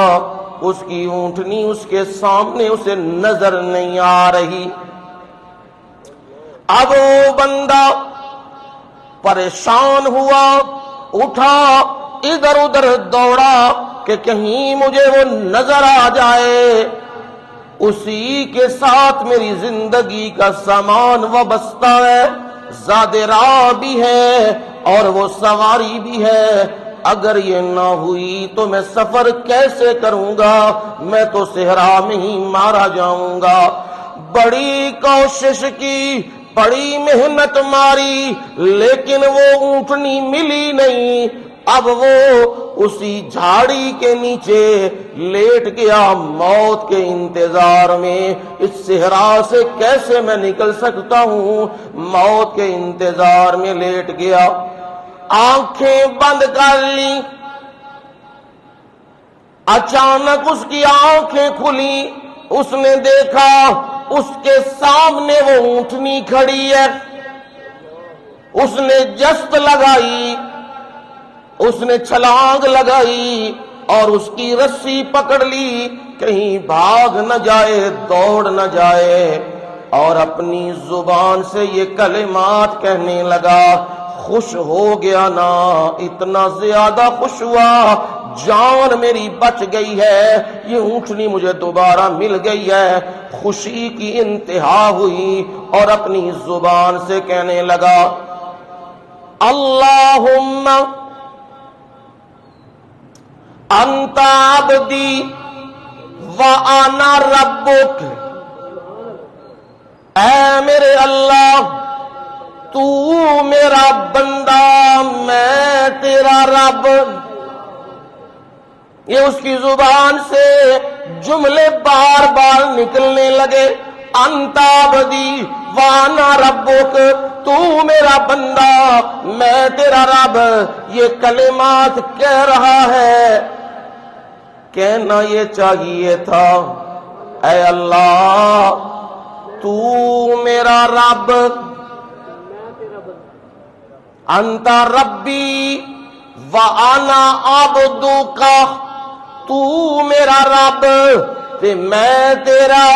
اس کی اونٹنی اس کے سامنے اسے نظر نہیں آ رہی۔ اب وہ بندہ پریشان ہوا، اٹھا، ادھر ادھر دوڑا کہ کہیں مجھے وہ نظر آ جائے، اسی کے ساتھ میری زندگی کا سامان وابستہ ہے، زاد راہ بھی ہے اور وہ سواری بھی ہے، اگر یہ نہ ہوئی تو میں سفر کیسے کروں گا، میں تو صحرا میں ہی مارا جاؤں گا۔ بڑی کوشش کی، بڑی محنت ماری، لیکن وہ اونٹنی ملی نہیں۔ اب وہ اسی جھاڑی کے نیچے لیٹ گیا موت کے انتظار میں۔ اس صحرا سے کیسے میں نکل سکتا ہوں؟ موت کے انتظار میں لیٹ گیا۔ آنکھیں بند کر لی، اچانک اس کی آنکھیں کھلی، اس نے دیکھا اس کے سامنے وہ اونٹنی کھڑی ہے۔ اس نے جست لگائی، اس نے چھلانگ لگائی اور اس کی رسی پکڑ لی، کہیں بھاگ نہ جائے، دوڑ نہ جائے، اور اپنی زبان سے یہ کلمات کہنے لگا۔ خوش ہو گیا نا، اتنا زیادہ خوش ہوا، جان میری بچ گئی ہے، یہ اونٹنی مجھے دوبارہ مل گئی ہے۔ خوشی کی انتہا ہوئی اور اپنی زبان سے کہنے لگا، اللہم انت عبدی وانا ربک، اے میرے اللہ تو میرا بندہ، میں تیرا رب۔ یہ اس کی زبان سے جملے بار بار نکلنے لگے، انت عبدی وانا ربک، تو میرا بندہ میں تیرا رب۔ یہ کلمات کہہ رہا ہے، کہنا یہ چاہیے تھا، اے اللہ تو میرا رب، انت ربی وانا عبدک، تو میرا رب تے میں تیرا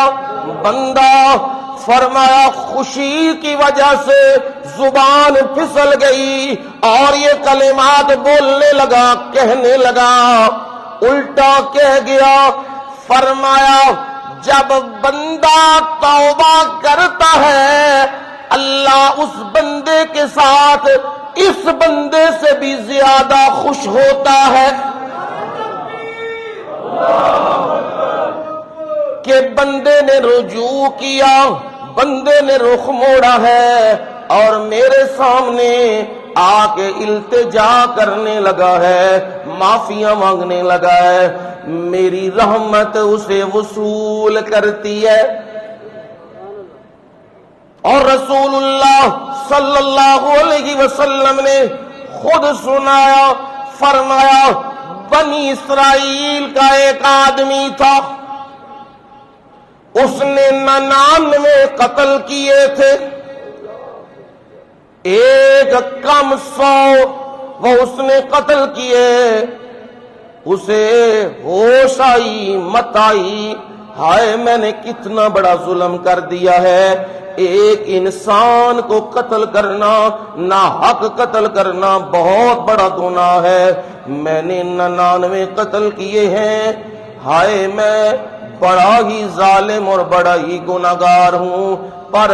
بندہ۔ فرمایا خوشی کی وجہ سے زبان پھسل گئی اور یہ کلمات بولنے لگا، کہنے لگا، الٹا کہہ گیا۔ فرمایا جب بندہ توبہ کرتا ہے، اللہ اس بندے کے ساتھ اس بندے سے بھی زیادہ خوش ہوتا ہے کہ بندے نے رجوع کیا، بندے نے رخ موڑا ہے اور میرے سامنے آ کے التجا کرنے لگا ہے، معافیاں مانگنے لگا ہے، میری رحمت اسے وصول کرتی ہے۔ اور رسول اللہ صلی اللہ علیہ وسلم نے خود سنایا، فرمایا بنی اسرائیل کا ایک آدمی تھا، اس نے 99 قتل کیے تھے، ایک کم 100 وہ اس نے قتل کیے۔ اسے ہوش آئی، مت آئی، ہائے میں نے کتنا بڑا ظلم کر دیا ہے، ایک انسان کو قتل کرنا، ناحق قتل کرنا بہت بڑا گناہ ہے، میں نے 99 قتل کیے ہیں، ہائے میں بڑا ہی ظالم اور بڑا ہی گناہگار ہوں، پر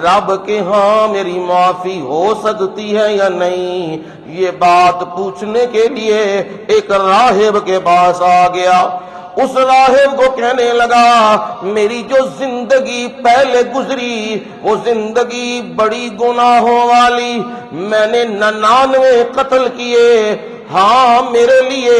رب کے ہاں میری معافی ہو سکتی ہے یا نہیں؟ یہ بات پوچھنے کے لیے ایک راہب کے پاس آ گیا۔ اس راہب کو کہنے لگا میری جو زندگی پہلے گزری وہ زندگی بڑی گناہوں والی، میں نے 99 قتل کیے، ہاں میرے لیے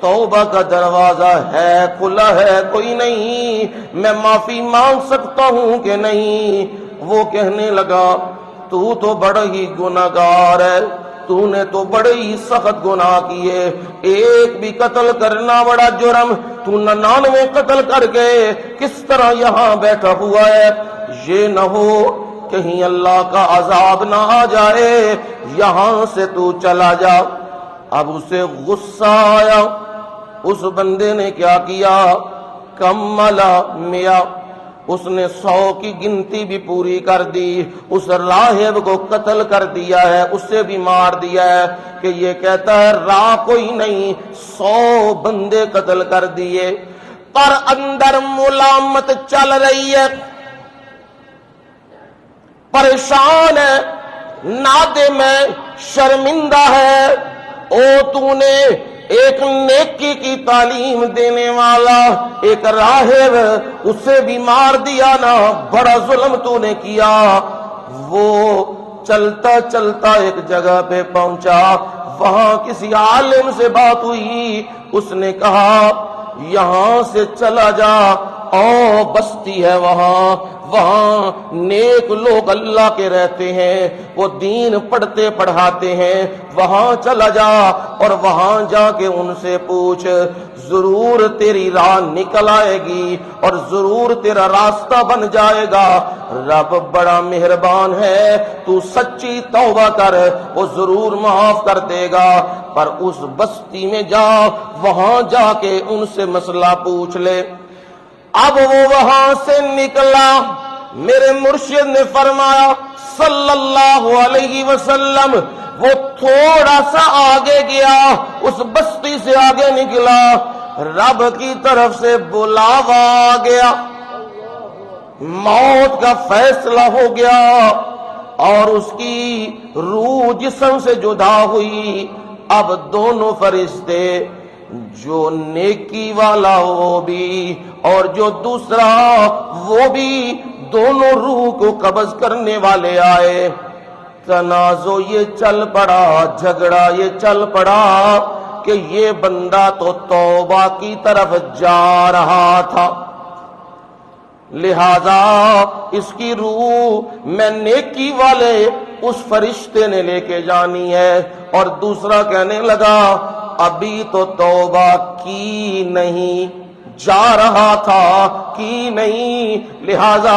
توبہ کا دروازہ ہے، کھلا ہے، کوئی نہیں، میں معافی مانگ سکتا ہوں کہ نہیں؟ وہ کہنے لگا تو بڑا ہی گناہگار ہے، تو نے تو بڑے ہی سخت گناہ کیے، ایک بھی قتل کرنا بڑا جرم، تو 99 قتل کر گئے، کس طرح یہاں بیٹھا ہوا ہے؟ یہ نہ ہو کہیں اللہ کا عذاب نہ آ جائے، یہاں سے تو چلا جا۔ اب اسے غصہ آیا، اس بندے نے کیا کیا؟ کملا میاں، اس نے 100 کی گنتی بھی پوری کر دی، اس راہب کو قتل کر دیا ہے، اسے بھی مار دیا ہے کہ یہ کہتا ہے راہ کوئی نہیں، 100 بندے قتل کر دیے، پر اندر ملامت چل رہی ہے، پریشان ہے، نادم ہے، شرمندہ ہے، او تو نے ایک نیکی کی تعلیم دینے والا ایک راہب اسے بھی مار دیا نا، بڑا ظلم تو نے کیا۔ وہ چلتا چلتا ایک جگہ پہ پہنچا، وہاں کسی عالم سے بات ہوئی، اس نے کہا یہاں سے چلا جا، او بستی ہے وہاں نیک لوگ اللہ کے رہتے ہیں، وہ دین پڑھتے پڑھاتے ہیں، وہاں چلا جا اور وہاں جا کے ان سے پوچھ، ضرور تیری راہ نکل آئے گی اور ضرور تیرا راستہ بن جائے گا۔ رب بڑا مہربان ہے، تو سچی توبہ کر، وہ ضرور معاف کر دے گا۔ پر اس بستی میں جا، وہاں جا کے ان سے مسئلہ پوچھ لے۔ اب وہ وہاں سے نکلا، میرے مرشد نے فرمایا صلی اللہ علیہ وسلم، وہ تھوڑا سا آگے گیا، اس بستی سے آگے نکلا، رب کی طرف سے بلاوا آ گیا، موت کا فیصلہ ہو گیا اور اس کی روح جسم سے جدا ہوئی۔ اب دونوں فرشتے، جو نیکی والا وہ بھی اور جو دوسرا وہ بھی، دونوں روح کو قبض کرنے والے آئے۔ تنازع یہ چل پڑا، جھگڑا یہ چل پڑا کہ یہ بندہ تو توبہ کی طرف جا رہا تھا، لہذا اس کی روح میں نیکی والے اس فرشتے نے لے کے جانی ہے، اور دوسرا کہنے لگا ابھی تو توبہ کی نہیں، جا رہا تھا کی نہیں، لہذا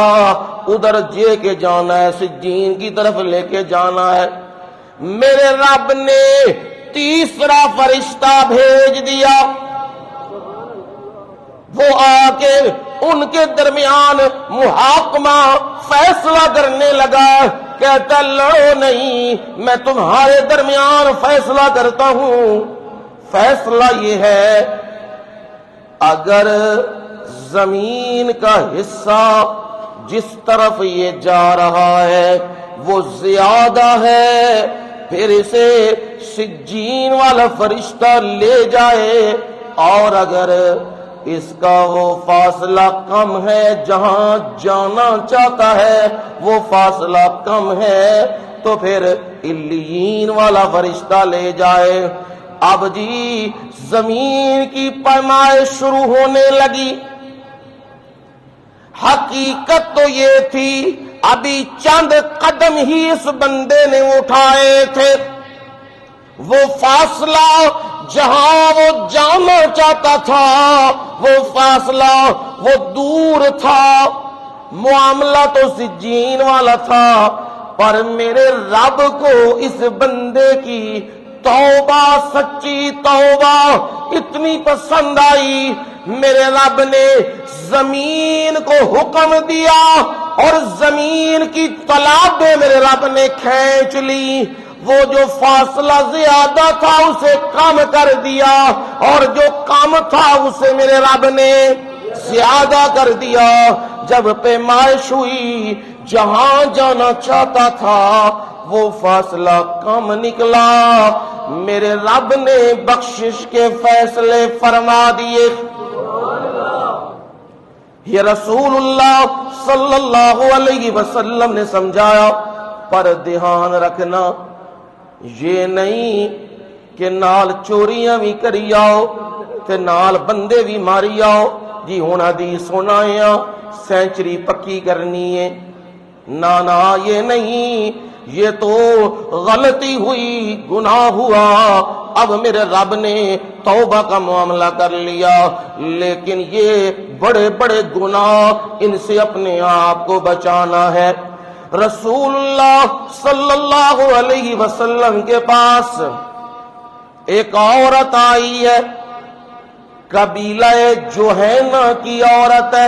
ادھر جے کے جانا ہے، سجین کی طرف لے کے جانا ہے۔ میرے رب نے تیسرا فرشتہ بھیج دیا، وہ آ کے ان کے درمیان محاکمہ فیصلہ کرنے لگا، کہتا لڑو نہیں، میں تمہارے درمیان فیصلہ کرتا ہوں۔ فیصلہ یہ ہے، اگر زمین کا حصہ جس طرف یہ جا رہا ہے وہ زیادہ ہے، پھر اسے سجین والا فرشتہ لے جائے، اور اگر اس کا وہ فاصلہ کم ہے، جہاں جانا چاہتا ہے وہ فاصلہ کم ہے، تو پھر علیین والا فرشتہ لے جائے۔ اب جی زمین کی پیمائش شروع ہونے لگی۔ حقیقت تو یہ تھی ابھی چند قدم ہی اس بندے نے اٹھائے تھے، وہ فاصلہ جہاں وہ جانا چاہتا تھا وہ فاصلہ وہ دور تھا، معاملہ تو سجین والا تھا، پر میرے رب کو اس بندے کی توبہ، سچی توبہ اتنی پسند آئی، میرے رب نے زمین کو حکم دیا اور زمین کی تالابیں میرے رب نے کھینچ لی، وہ جو فاصلہ زیادہ تھا اسے کم کر دیا، اور جو کم تھا اسے میرے رب نے زیادہ کر دیا۔ جب پیمائش ہوئی، جہاں جانا چاہتا تھا وہ فاصلہ کم نکلا، میرے رب نے بخشش کے فیصلے فرما دیے۔ یہ رسول اللہ صلی اللہ علیہ وسلم نے سمجھایا، پر دھیان رکھنا یہ نہیں کہ نال چوریاں بھی کری آؤ تے نال بندے بھی ماری آؤ، جی ہن حدیث سنایا سینچری پکی کرنی ہے، نا یہ نہیں، یہ تو غلطی ہوئی، گناہ ہوا، اب میرے رب نے توبہ کا معاملہ کر لیا، لیکن یہ بڑے بڑے گناہ، ان سے اپنے آپ کو بچانا ہے۔ رسول اللہ صلی اللہ علیہ وسلم کے پاس ایک عورت آئی ہے، قبیلہ جوہینہ کی عورت ہے،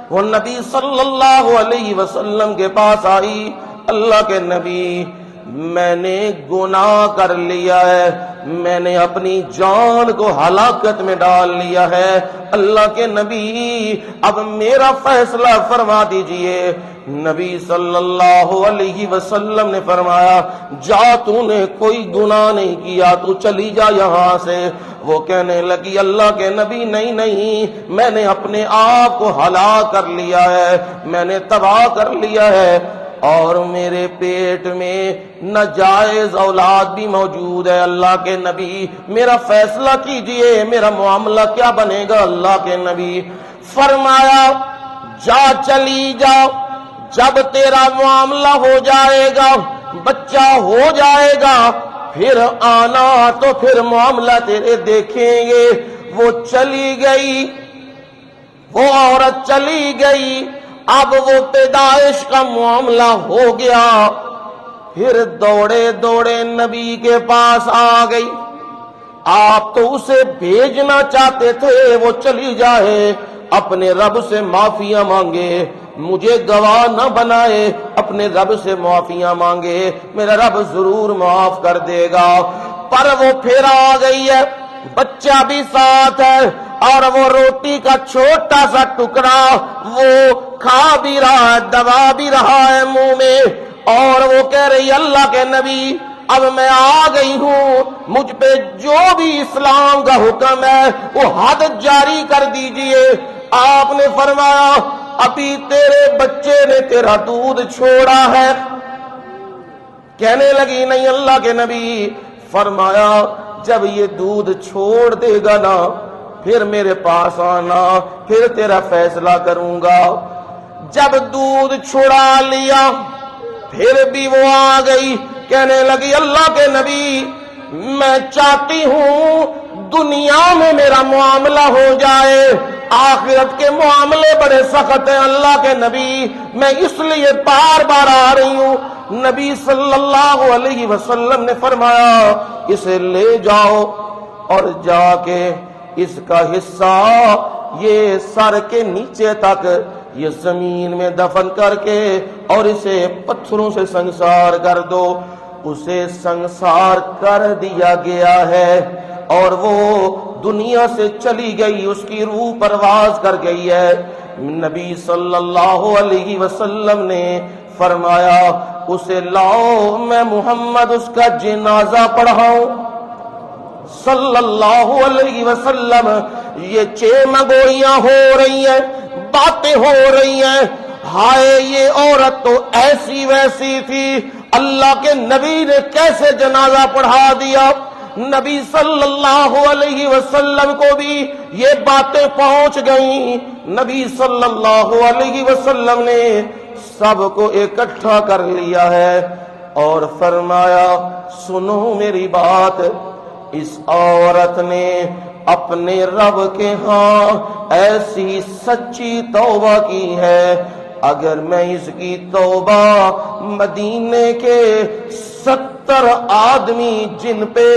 وہ نبی صلی اللہ علیہ وسلم کے پاس آئی، اللہ کے نبی میں نے گناہ کر لیا ہے، میں نے اپنی جان کو ہلاکت میں ڈال لیا ہے، اللہ کے نبی اب میرا فیصلہ فرما دیجئے۔ نبی صلی اللہ علیہ وسلم نے فرمایا جا، تو نے کوئی گناہ نہیں کیا، تو چلی جا یہاں سے۔ وہ کہنے لگی اللہ کے نبی نہیں نہیں، میں نے اپنے آپ کو ہلاک کر لیا ہے، میں نے تباہ کر لیا ہے، اور میرے پیٹ میں ناجائز اولاد بھی موجود ہے، اللہ کے نبی میرا فیصلہ کیجئے، میرا معاملہ کیا بنے گا؟ اللہ کے نبی فرمایا جا، چلی جا، جب تیرا معاملہ ہو جائے گا، بچہ ہو جائے گا، پھر آنا تو پھر معاملہ تیرے دیکھیں گے۔ وہ چلی گئی، وہ عورت چلی گئی، اب وہ پیدائش کا معاملہ ہو گیا، پھر دوڑے دوڑے نبی کے پاس آ گئی۔ آپ تو اسے بھیجنا چاہتے تھے وہ چلی جائے، اپنے رب سے معافیاں مانگے، مجھے گواہ نہ بنائے، اپنے رب سے معافیاں مانگے، میرا رب ضرور معاف کر دے گا۔ پر وہ پھر آ گئی ہے، بچہ بھی ساتھ ہے، اور وہ روٹی کا چھوٹا سا ٹکڑا وہ کھا بھی رہا ہے، دبا بھی رہا ہے منہ میں، اور وہ کہہ رہی اللہ کے نبی اب میں آ گئی ہوں، مجھ پہ جو بھی اسلام کا حکم ہے وہ حد جاری کر دیجئے۔ آپ نے فرمایا ابھی تیرے بچے نے تیرا دودھ چھوڑا ہے۔ کہنے لگی نہیں اللہ کے نبی، فرمایا جب یہ دودھ چھوڑ دے گا نا پھر میرے پاس آنا، پھر تیرا فیصلہ کروں گا۔ جب دودھ چھڑا لیا پھر بھی وہ آ گئی، کہنے لگی اللہ کے نبی میں چاہتی ہوں دنیا میں میرا معاملہ ہو جائے، آخرت کے معاملے بڑے سخت ہیں اللہ کے نبی، میں اس لیے بار بار آ رہی ہوں۔ نبی صلی اللہ علیہ وسلم نے فرمایا اسے لے جاؤ، اور جا کے اس کا حصہ یہ سر کے نیچے تک یہ زمین میں دفن کر کے اور اسے پتھروں سے سنگسار کر دو۔ اسے سنگسار کر دیا گیا ہے اور وہ دنیا سے چلی گئی، اس کی روح پرواز کر گئی ہے۔ نبی صلی اللہ علیہ وسلم نے فرمایا اسے لاؤ، میں محمد اس کا جنازہ پڑھاؤں صلی اللہ علیہ وسلم۔ یہ چیمگوئیاں ہو رہی ہیں، باتیں ہو رہی ہیں، ہائے یہ عورت تو ایسی ویسی تھی، اللہ کے نبی نے کیسے جنازہ پڑھا دیا۔ نبی صلی اللہ علیہ وسلم کو بھی یہ باتیں پہنچ گئیں، نبی صلی اللہ علیہ وسلم نے سب کو اکٹھا کر لیا ہے اور فرمایا سنو میری بات، اس عورت نے اپنے رب کے ہاں ایسی سچی توبہ کی ہے، اگر میں اس کی توبہ مدینے کے 70 آدمی جن پہ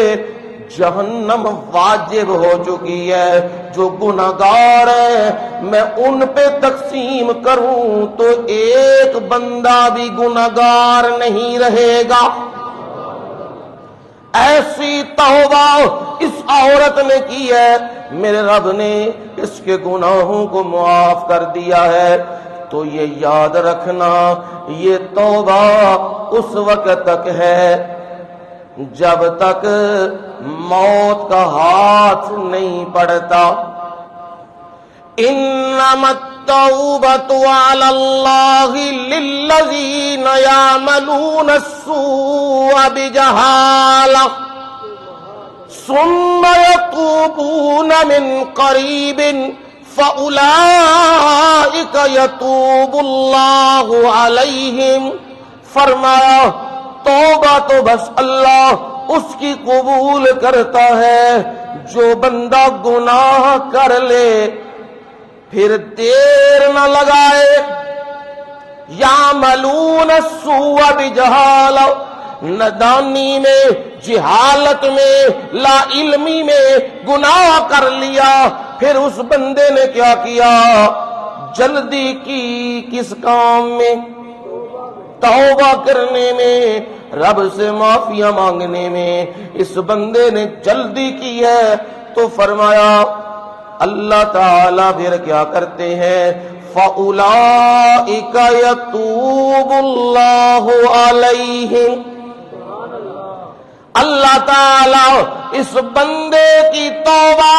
جہنم واجب ہو چکی ہے، جو گناہگار ہیں، میں ان پہ تقسیم کروں تو ایک بندہ بھی گناہگار نہیں رہے گا۔ ایسی توبہ اس عورت نے کی ہے، میرے رب نے اس کے گناہوں کو معاف کر دیا ہے۔ تو یہ یاد رکھنا یہ توبہ اس وقت تک ہے جب تک موت کا ہاتھ نہیں پڑتا۔ انما التوبۃ علی اللہ للذین یعملون السوء بجہالہ ثم یتوبون من قریب فَأُولَئِكَ يَتُوبُ اللَّهُ عَلَيْهِمْ۔ فرمایا توبہ تو بس اللہ اس کی قبول کرتا ہے جو بندہ گناہ کر لے پھر دیر نہ لگائے۔ یعملون السوء بجہالہ، نادانی میں، جہالت میں، لا علمی میں گناہ کر لیا، پھر اس بندے نے کیا کیا؟ جلدی کی کس کام میں؟ توبہ کرنے میں، رب سے معافیاں مانگنے میں اس بندے نے جلدی کی ہے، تو فرمایا اللہ تعالیٰ پھر کیا کرتے ہیں، فَأُولَئِكَ يَتُوبُ اللَّهُ عَلَيْهِمْ، اللہ تعالیٰ اس بندے کی توبہ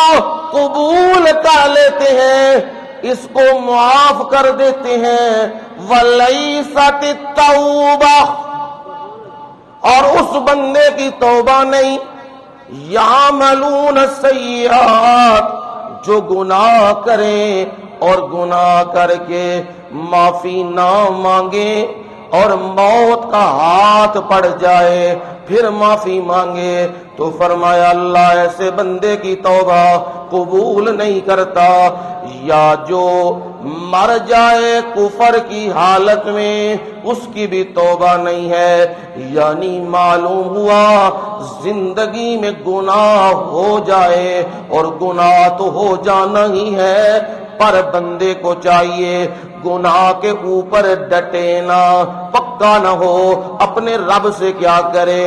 قبول کر لیتے ہیں، اس کو معاف کر دیتے ہیں۔ وَلَيْسَتِ التَّوْبَةُ، اور اس بندے کی توبہ نہیں، يَعْمَلُونَ السَّيِّئَاتِ، جو گناہ کریں اور گناہ کر کے معافی نہ مانگے اور موت کا ہاتھ پڑ جائے پھر معافی مانگے، تو فرمایا اللہ ایسے بندے کی توبہ قبول نہیں کرتا۔ یا جو مر جائے کفر کی حالت میں، اس کی بھی توبہ نہیں ہے، یعنی معلوم ہوا زندگی میں گناہ ہو جائے، اور گناہ تو ہو جانا ہی ہے، پر بندے کو چاہیے گناہ کے اوپر ڈٹے نہ، پکا نہ ہو، اپنے رب سے کیا کرے،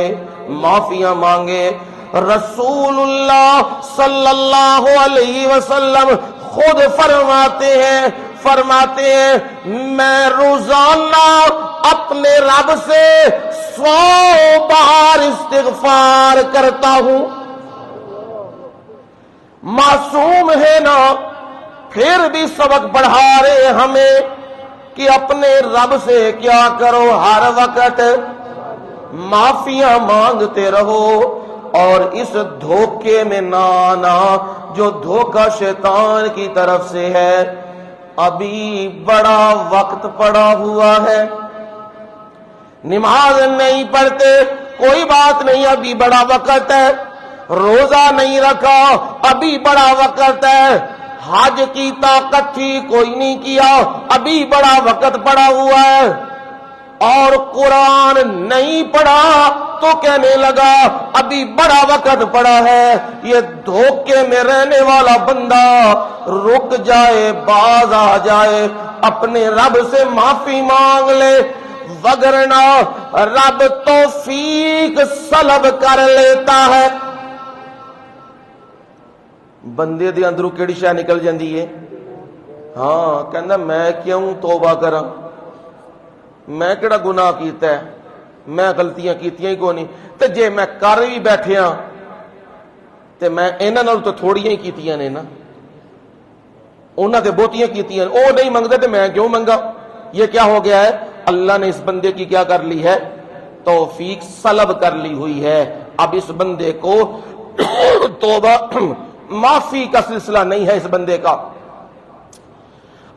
معافیاں مانگے۔ رسول اللہ صلی اللہ علیہ وسلم خود فرماتے ہیں میں روزانہ اپنے رب سے 100 بار استغفار کرتا ہوں۔ معصوم ہے نا، پھر بھی سبق پڑھا رہے ہمیں کہ اپنے رب سے کیا کرو، ہر وقت معافیاں مانگتے رہو، اور اس دھوکے میں نہ آنا جو دھوکہ شیطان کی طرف سے ہے۔ ابھی بڑا وقت پڑا ہوا ہے، نماز نہیں پڑھتے، کوئی بات نہیں، ابھی بڑا وقت ہے، روزہ نہیں رکھا، ابھی بڑا وقت ہے، حج کی طاقت تھی کوئی نہیں کیا، ابھی بڑا وقت پڑا ہوا ہے، اور قرآن نہیں پڑھا تو کہنے لگا ابھی بڑا وقت پڑا ہے۔ یہ دھوکے میں رہنے والا بندہ رک جائے، باز آ جائے، اپنے رب سے معافی مانگ لے، وگرنہ رب توفیق سلب کر لیتا ہے۔ بندے دے اندروں کیڑی شے نکل جاندی ہے، ہاں کہندا میں کیوں توبہ کراں، میں کیڑا گناہ کیتا ہے، میں غلطیاں کیتیاں ہی کوئی نہیں، تے جے میں کر بھی بیٹھیاں تے میں انہاں نال تو تھوڑیاں ہی کیتیاں نے نا، انہاں تے بہتیاں کیتیاں، او نہیں منگدے تے میں کیوں منگا۔ یہ کیا ہو گیا ہے، اللہ نے اس بندے کی کیا کر لی ہے، توفیق سلب کر لی ہوئی ہے۔ اب اس بندے کو توبہ معافی کا سلسلہ نہیں ہے اس بندے کا۔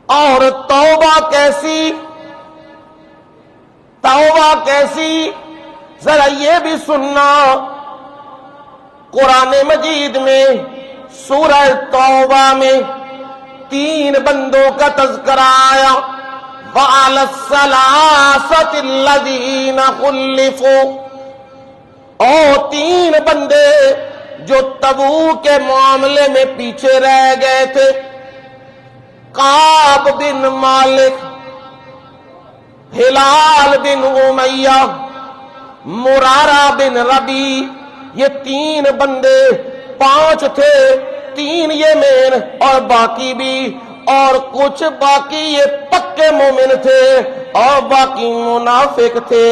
اور توبہ کیسی ذرا یہ بھی سننا، قرآن مجید میں سورہ توبہ میں 3 بندوں کا تذکرہ آیا، وَعَلَى الثَّلَاثَةِ الَّذِينَ خُلِّفُوا، اور 3 بندے جو تبوک کے معاملے میں پیچھے رہ گئے تھے، کعب بن مالک، ہلال بن امیہ، مرارہ بن ربی، یہ 3 بندے، 5 تھے، 3 یہ مین اور باقی بھی، اور کچھ باقی یہ پکے مومن تھے اور باقی منافق تھے۔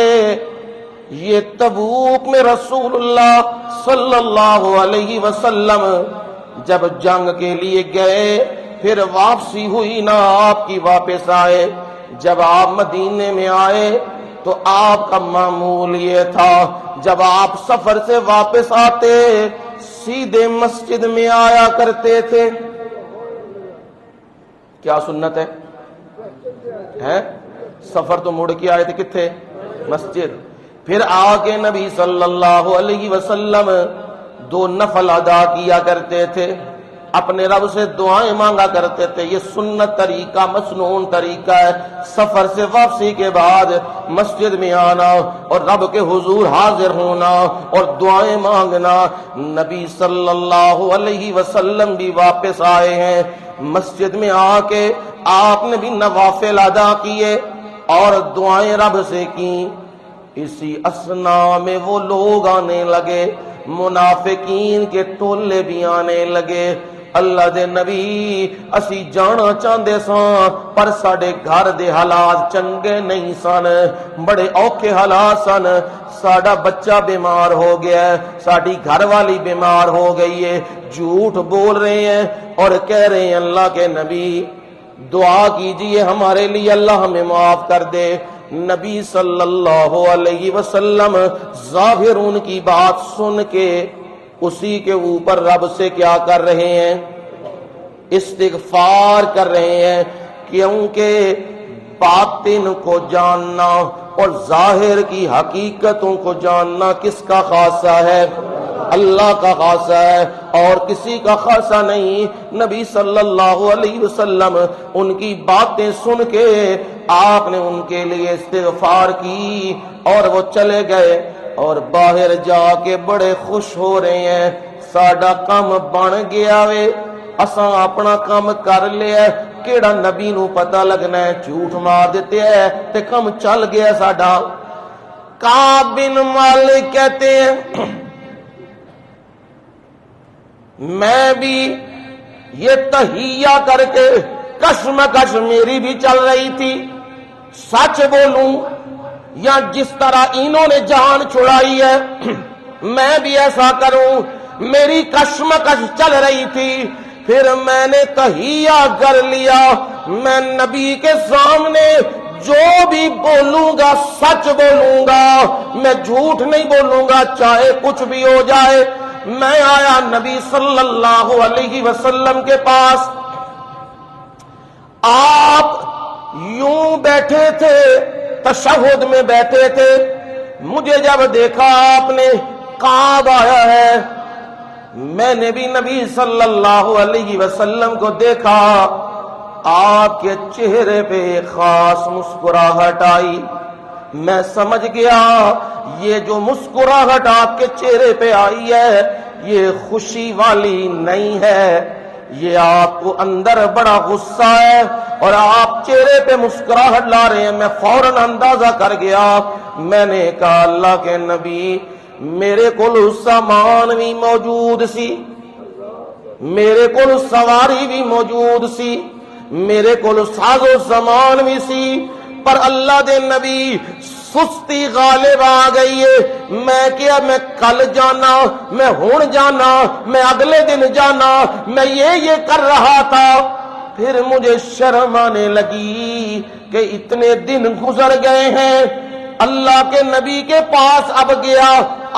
یہ تبوک میں رسول اللہ صلی اللہ علیہ وسلم جب جنگ کے لیے گئے، پھر واپسی ہوئی نہ، آپ کی واپس آئے، جب آپ مدینے میں آئے تو آپ کا معمول یہ تھا جب آپ سفر سے واپس آتے سیدھے مسجد میں آیا کرتے تھے۔ کیا سنت ہے؟ سفر تو مڑ کے آئے تھے کتنے؟ مسجد۔ پھر آگے نبی صلی اللہ علیہ وسلم 2 نفل ادا کیا کرتے تھے، اپنے رب سے دعائیں مانگا کرتے تھے۔ یہ سنت طریقہ، مسنون طریقہ ہے، سفر سے واپسی کے بعد مسجد میں آنا اور رب کے حضور حاضر ہونا اور دعائیں مانگنا۔ نبی صلی اللہ علیہ وسلم بھی واپس آئے ہیں، مسجد میں آ کے آپ نے بھی نوافل ادا کیے، اور دعائیں رب سے کی، اسی اسنا میں وہ لوگ آنے لگے، منافقین کے ٹولے بھی آنے لگے۔ اللہ دے نبی اسی جانا چاہندے ساں پر ساڈے گھر دے حالات چنگے نہیں سن، بڑے اوکھے حالات سن، ساڈا بچہ بیمار ہو گیا ہے، ساڈی گھر والی بیمار ہو گئی ہے، جھوٹ بول رہے ہیں اور کہہ رہے ہیں اللہ کے نبی دعا کیجئے ہمارے لیے اللہ ہمیں معاف کر دے۔ نبی صلی اللہ علیہ وسلم ظاہر ان کی بات سن کے اسی کے اوپر رب سے کیا کر رہے ہیں؟ استغفار کر رہے ہیں، کیونکہ باطن کو جاننا اور ظاہر کی حقیقتوں کو جاننا کس کا خاصہ ہے؟ اللہ کا خاصہ ہے اور کسی کا خاصہ نہیں۔ نبی صلی اللہ علیہ وسلم ان کی باتیں سن کے آپ نے ان کے لیے استغفار کی اور وہ چلے گئے اور باہر جا کے بڑے خوش ہو رہے ہیں، ساڈا کام بن گیا وے، اساں اپنا کام کر لیا، کیڑا نبی نو پتہ لگنا ہے، جھوٹ مار دیتے ہیں تے کم چل گیا ساڈا۔ کعب بن مالک کہتے ہیں میں بھی یہ تحیہ کر کے کشمکش میری بھی چل رہی تھی، سچ بولوں یا جس طرح انہوں نے جان چھڑائی ہے میں بھی ایسا کروں، میری کشمکش چل رہی تھی، پھر میں نے تحیہ کر لیا، میں نبی کے سامنے جو بھی بولوں گا سچ بولوں گا، میں جھوٹ نہیں بولوں گا چاہے کچھ بھی ہو جائے۔ میں آیا نبی صلی اللہ علیہ وسلم کے پاس، آپ یوں بیٹھے تھے، تشہد میں بیٹھے تھے، مجھے جب دیکھا آپ نے کعب آیا ہے، میں نے بھی نبی صلی اللہ علیہ وسلم کو دیکھا، آپ کے چہرے پہ خاص مسکراہٹ آئی، میں سمجھ گیا یہ جو مسکراہٹ آپ کے چہرے پہ آئی ہے یہ خوشی والی نہیں ہے، یہ آپ کو اندر بڑا غصہ ہے اور آپ چہرے پہ مسکراہٹ لا رہے ہیں۔ میں فوراً اندازہ کر گیا، میں نے کہا اللہ کے نبی میرے کول سامان بھی موجود سی، میرے کول سواری بھی موجود سی، میرے کول ساز و سامان بھی سی، پر اللہ دے نبی سستی غالب آ گئی ہے، میں کیا میں کل جانا، میں ہون جانا، میں اگلے دن جانا، میں یہ کر رہا تھا، پھر مجھے شرم آنے لگی کہ اتنے دن گزر گئے ہیں، اللہ کے نبی کے پاس اب گیا،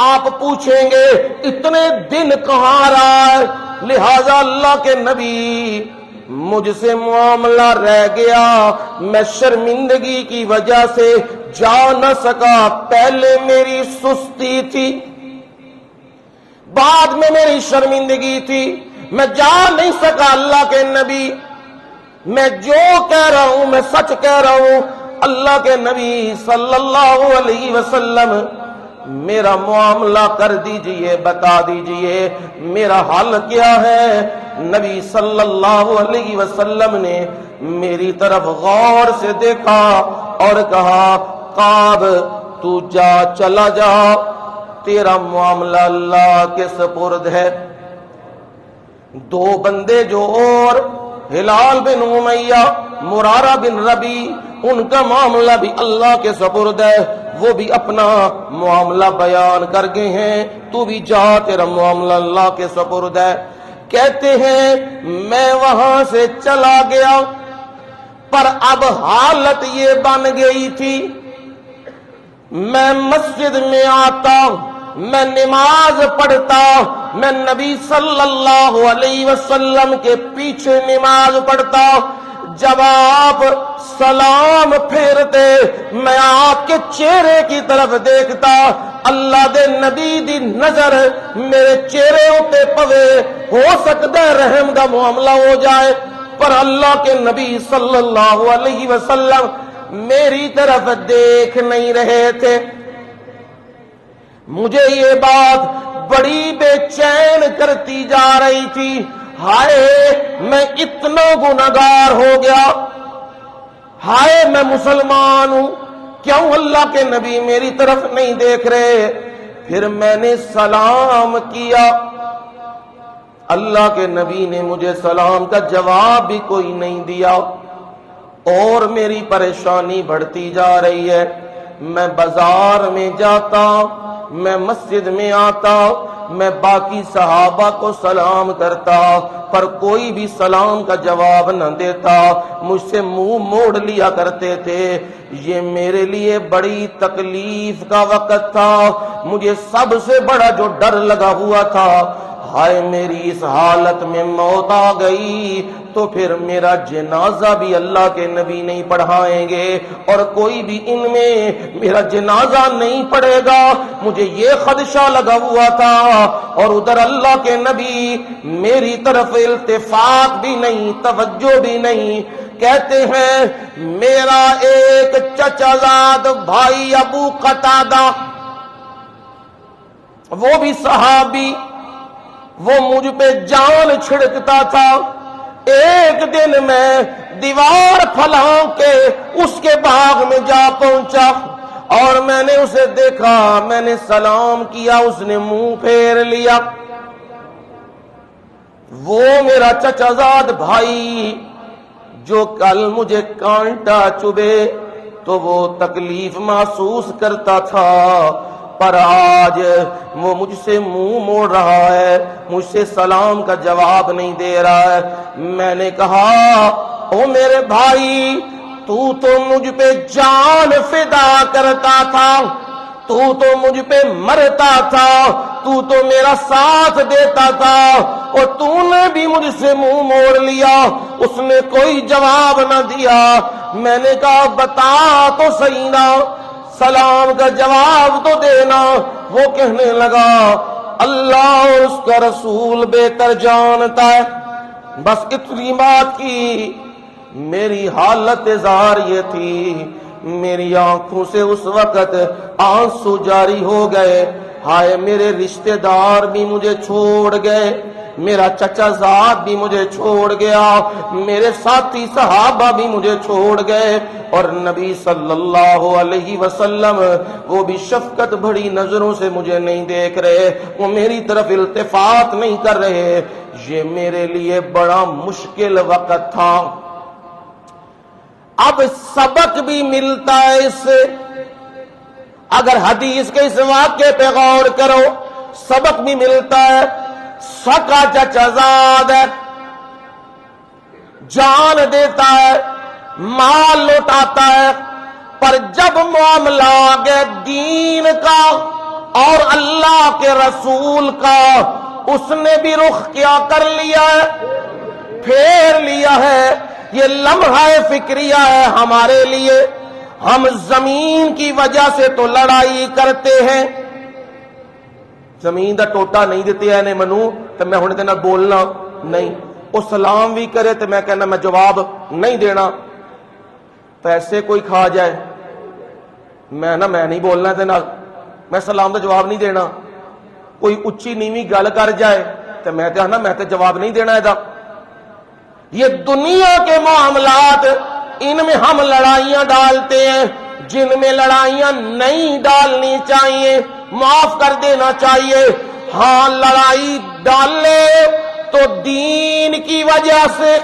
آپ پوچھیں گے اتنے دن کہاں رہا ہے، لہذا اللہ کے نبی مجھ سے معاملہ رہ گیا، میں شرمندگی کی وجہ سے جا نہ سکا، پہلے میری سستی تھی، بعد میں میری شرمندگی تھی، میں جا نہیں سکا اللہ کے نبی، میں جو کہہ رہا ہوں میں سچ کہہ رہا ہوں، اللہ کے نبی صلی اللہ علیہ وسلم میرا معاملہ کر دیجئے، بتا دیجئے میرا حل کیا ہے۔ نبی صلی اللہ علیہ وسلم نے میری طرف غور سے دیکھا اور کہا کعب تو جا، چلا جا، تیرا معاملہ اللہ کے سپرد ہے۔ دو بندے جو اور ہلال بن امیہ، مرارہ بن ربی، ان کا معاملہ بھی اللہ کے سپرد ہے، وہ بھی اپنا معاملہ بیان کر گئے ہیں، تو بھی جا، تیرا معاملہ اللہ کے سپرد ہے۔ کہتے ہیں میں وہاں سے چلا گیا، پر اب حالت یہ بن گئی تھی، میں مسجد میں آتا، میں نماز پڑھتا، میں نبی صلی اللہ علیہ وسلم کے پیچھے نماز پڑھتا، جب آپ سلام پھیرتے میں آپ کے چہرے کی طرف دیکھتا، اللہ دے نبی دی نظر میرے چہرے اتے پوے، ہو سکتا ہے رحم دا معاملہ ہو جائے، پر اللہ کے نبی صلی اللہ علیہ وسلم میری طرف دیکھ نہیں رہے تھے۔ مجھے یہ بات بڑی بے چین کرتی جا رہی تھی، ہائے میں اتنا گنہگار ہو گیا، ہائے میں مسلمان ہوں، کیوں اللہ کے نبی میری طرف نہیں دیکھ رہے؟ پھر میں نے سلام کیا، اللہ کے نبی نے مجھے سلام کا جواب بھی کوئی نہیں دیا، اور میری پریشانی بڑھتی جا رہی ہے۔ میں بازار میں جاتا، میں مسجد میں آتا، میں باقی صحابہ کو سلام کرتا، پر کوئی بھی سلام کا جواب نہ دیتا، مجھ سے منہ موڑ لیا کرتے تھے۔ یہ میرے لیے بڑی تکلیف کا وقت تھا، مجھے سب سے بڑا جو ڈر لگا ہوا تھا، ہائے میری اس حالت میں موت آ گئی تو پھر میرا جنازہ بھی اللہ کے نبی نہیں پڑھائیں گے، اور کوئی بھی ان میں میرا جنازہ نہیں پڑھے گا، مجھے یہ خدشہ لگا ہوا تھا۔ اور ادھر اللہ کے نبی میری طرف التفات بھی نہیں، توجہ بھی نہیں۔ کہتے ہیں میرا ایک چچا زاد بھائی ابو قتادہ، وہ بھی صحابی، وہ مجھ پہ جان چھڑکتا تھا۔ ایک دن میں دیوار پھلانگ کے اس کے باغ میں جا پہنچا، اور میں نے اسے دیکھا، میں نے سلام کیا، اس نے منہ پھیر لیا۔ وہ میرا چچا زاد بھائی جو کل مجھے کانٹا چبھے تو وہ تکلیف محسوس کرتا تھا، پر آج وہ مجھ سے منہ موڑ رہا ہے، مجھ سے سلام کا جواب نہیں دے رہا ہے۔ میں نے کہا او میرے بھائی، تو مجھ پہ جان فدا کرتا تھا، تو مجھ پہ مرتا تھا، تو میرا ساتھ دیتا تھا، اور تو نے بھی مجھ سے منہ موڑ لیا۔ اس نے کوئی جواب نہ دیا۔ میں نے کہا بتا تو صحیح نا، سلام کا جواب تو دینا۔ وہ کہنے لگا اللہ اور اس کا رسول بہتر جانتا ہے۔ بس اتنی بات کی۔ میری حالت زار یہ تھی، میری آنکھوں سے اس وقت آنسو جاری ہو گئے۔ ہائے میرے رشتہ دار بھی مجھے چھوڑ گئے، میرا چچا زاد بھی مجھے چھوڑ گیا، میرے ساتھی صحابہ بھی مجھے چھوڑ گئے، اور نبی صلی اللہ علیہ وسلم وہ بھی شفقت بھری نظروں سے مجھے نہیں دیکھ رہے، وہ میری طرف التفات نہیں کر رہے۔ یہ میرے لیے بڑا مشکل وقت تھا۔ اب سبق بھی ملتا ہے اس سے، اگر حدیث کے اس واقعے پہ غور کرو، سبق بھی ملتا ہے۔ سکا چچا زاد ہے، جان دیتا ہے، مال لوٹاتا ہے، پر جب معاملہ آ گیا دین کا اور اللہ کے رسول کا، اس نے بھی رخ کیا کر لیا ہے، پھیر لیا ہے۔ یہ لمحہ فکریہ ہے ہمارے لیے۔ ہم زمین کی وجہ سے تو لڑائی کرتے ہیں، زمین دا ٹوٹا نہیں دیتے ہیں نے منو تو میں ہونے دینا بولنا نہیں، وہ سلام بھی کرے تو میں کہنا میں جواب نہیں دینا، پیسے کوئی کھا جائے میں نہیں بولنا دینا، میں سلام دا جواب نہیں دینا، کوئی اچھی نیوی گل کر جائے تو میں کہنا میں تو جواب نہیں دینا ہے۔ یہ دنیا کے معاملات، ان میں ہم لڑائیاں ڈالتے ہیں جن میں لڑائیاں نہیں ڈالنی چاہیے، معاف کر دینا چاہیے۔ ہاں لڑائی ڈالے تو دین کی وجہ سے۔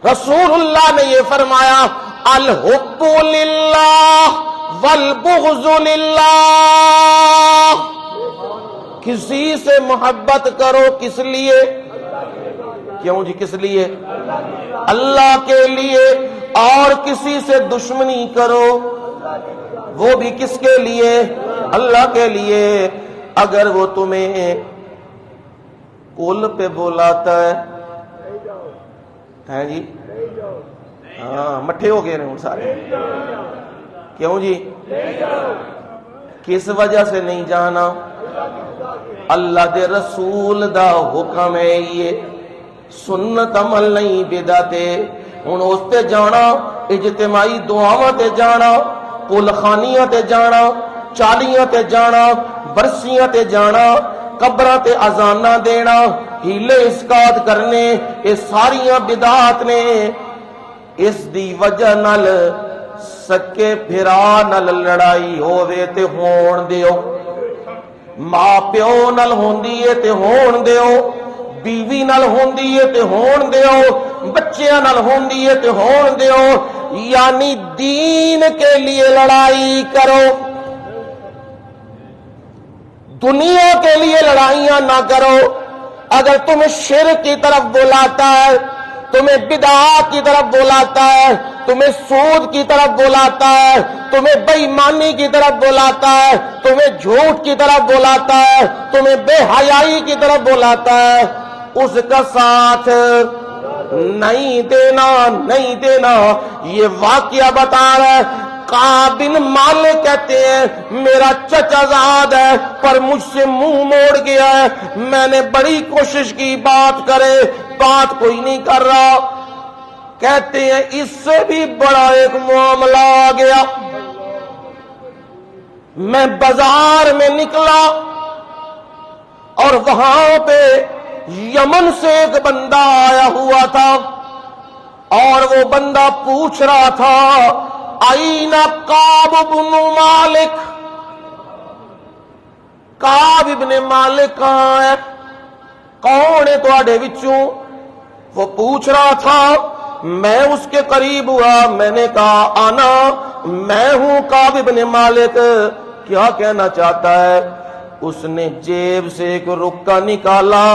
رسول اللہ نے یہ فرمایا الحب للہ والبغض للہ، کسی سے محبت کرو کس لیے؟ کیوں جی کس لیے؟ اللہ کے لیے۔ اور کسی سے دشمنی کرو وہ بھی کس کے لیے؟ اللہ کے لیے۔ اگر وہ تمہیں کل پہ بلاتا ہے جی، ہاں مٹھے ہو گئے ہیں سارے، کیوں جی؟ کس وجہ سے نہیں جانا؟ اللہ دے رسول دا حکم ہے، یہ سنت عمل نہیں بدعتے۔ ہن اس تے جانا، اجتماعی دعاواں تے جانا، کل خانیاں تے جانا، چالیاں تے جانا، برسیاں تے جانا، قبراں تے اذاناں دینا، ہیلے اسقاط کرنے، یہ ساریاں بدعات نے۔ اس دی وجہ نال سکے بھرا نال لڑائی ہووے تے ہون دیو، ماں پیو نال ہوندی ہے تے ہون دیو، بیوی نال ہوندی ہے تے ہون دیو، بچیاں نال ہوندی ہے تے ہون دیو، یعنی دین کے لیے لڑائی کرو، دنیا کے لیے لڑائیاں نہ کرو۔ اگر تمہیں شرک کی طرف بلاتا ہے، تمہیں بدعات کی طرف بلاتا ہے، تمہیں سود کی طرف بلاتا ہے، تمہیں بے ایمانی کی طرف بلاتا ہے، تمہیں جھوٹ کی طرف بلاتا ہے، تمہیں بے حیائی کی طرف بلاتا ہے، اس کا ساتھ نہیں دینا، نہیں دینا۔ یہ واقعہ بتا رہا ہے، کعب بن مالک کہتے ہیں میرا چچا زاد ہے پر مجھ سے منہ موڑ گیا ہے، میں نے بڑی کوشش کی بات کرے، بات کوئی نہیں کر رہا۔ کہتے ہیں اس سے بھی بڑا ایک معاملہ آ گیا، میں بازار میں نکلا اور وہاں پہ یمن سے ایک بندہ آیا ہوا تھا، اور وہ بندہ پوچھ رہا تھا آئین کعب بن مالک، کعب ابن مالک کہاں ہے، کون ہے تواڈے وچوں؟ وہ پوچھ رہا تھا، میں اس کے قریب ہوا، میں نے کہا آنا، میں ہوں کعب ابن مالک، کیا کہنا چاہتا ہے؟ اس نے جیب سے ایک رکا نکالا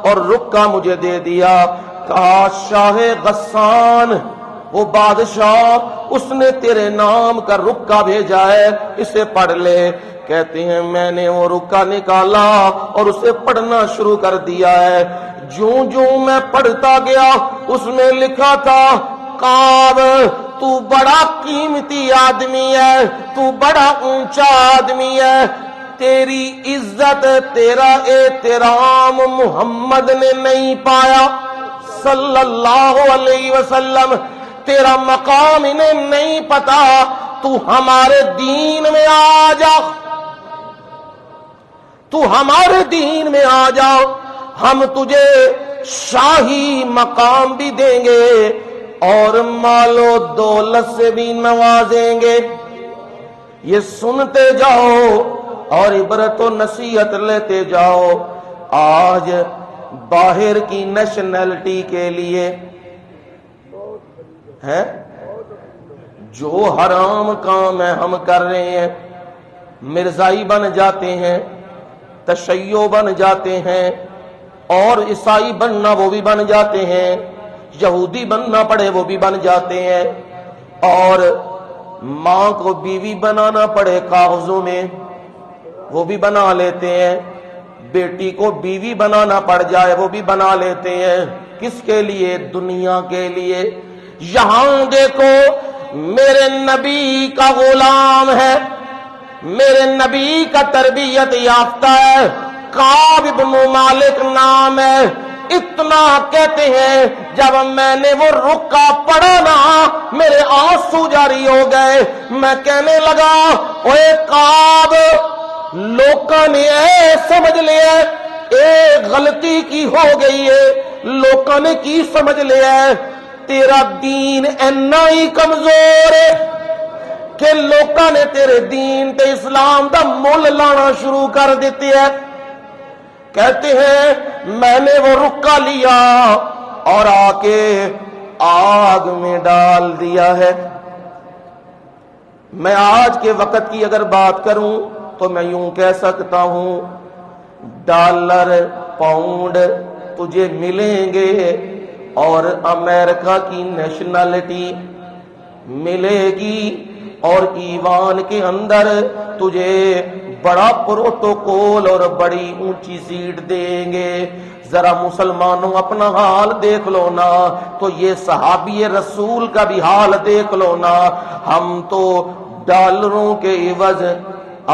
اور رکا مجھے دے دیا، کہا شاہ غسان، وہ بادشاہ، اس نے تیرے نام کا رکا بھیجا ہے، اسے پڑھ لے۔ کہتے ہیں میں نے وہ رکا نکالا اور اسے پڑھنا شروع کر دیا ہے، جوں جوں میں پڑھتا گیا اس میں لکھا تھا کعب تو بڑا قیمتی آدمی ہے، تو بڑا اونچا آدمی ہے، تیری عزت تیرا احترام محمد نے نہیں پایا صلی اللہ علیہ وسلم، تیرا مقام انہیں نہیں پتا، تو ہمارے دین میں آ جا، تو ہمارے دین میں آ جا، ہم تجھے شاہی مقام بھی دیں گے اور مال و دولت سے بھی نوازیں گے۔ یہ سنتے جاؤ اور عبرت و نصیحت لیتے جاؤ۔ آج باہر کی نیشنلٹی کے لیے ہے جو حرام کام ہے ہم کر رہے ہیں، مرزائی بن جاتے ہیں، تشیع بن جاتے ہیں، اور عیسائی بننا وہ بھی بن جاتے ہیں، یہودی بننا پڑے وہ بھی بن جاتے ہیں، اور ماں کو بیوی بنانا پڑے کاغذوں میں وہ بھی بنا لیتے ہیں، بیٹی کو بیوی بنانا پڑ جائے وہ بھی بنا لیتے ہیں۔ کس کے لیے؟ دنیا کے لیے۔ یہاں دیکھو میرے نبی کا غلام ہے، میرے نبی کا تربیت یافتہ ہے، کعب بن مالک نام ہے۔ اتنا کہتے ہیں جب میں نے وہ رکا پڑھا نا میرے آنسو جاری ہو گئے، میں کہنے لگا اوے کعب، لوکاں نے سمجھ لیا ایک غلطی کی ہو گئی ہے، لوکاں نے کی سمجھ لیا ہے تیرا دین اینا ہی کمزور ہے کہ لوکاں نے تیرے دین تے اسلام دا مول لانا شروع کر دیتے ہیں۔ کہتے ہیں میں نے وہ رکا لیا اور آ کے آگ میں ڈال دیا ہے۔ میں آج کے وقت کی اگر بات کروں تو میں یوں کہہ سکتا ہوں ڈالر پاؤنڈ تجھے ملیں گے اور امریکہ کی نیشنلٹی ملے گی، اور ایوان کے اندر تجھے بڑا پروٹوکول اور بڑی اونچی سیٹ دیں گے۔ ذرا مسلمانوں اپنا حال دیکھ لو نا، تو یہ صحابی رسول کا بھی حال دیکھ لو نا، ہم تو ڈالروں کے عوض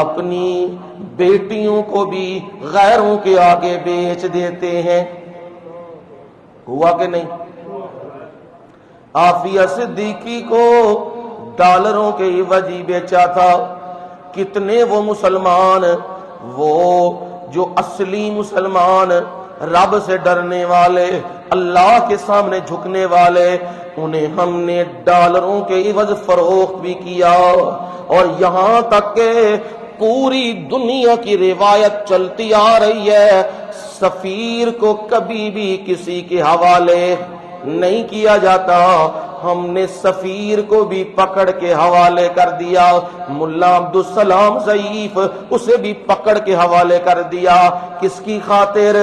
اپنی بیٹیوں کو بھی غیروں کے آگے بیچ دیتے ہیں۔ ہوا کہ نہیں؟ عافیہ صدیقی کو ڈالروں کے عوض ہی بیچا تھا۔ کتنے وہ مسلمان، وہ جو اصلی مسلمان رب سے ڈرنے والے، اللہ کے سامنے جھکنے والے، انہیں ہم نے ڈالروں کے عوض فروخت بھی کیا، اور یہاں تک کہ پوری دنیا کی روایت چلتی آ رہی ہے سفیر کو کبھی بھی کسی کے حوالے نہیں کیا جاتا، ہم نے سفیر کو بھی پکڑ کے حوالے کر دیا، ملا عبدالسلام ضعیف اسے بھی پکڑ کے حوالے کر دیا، کس کی خاطر؟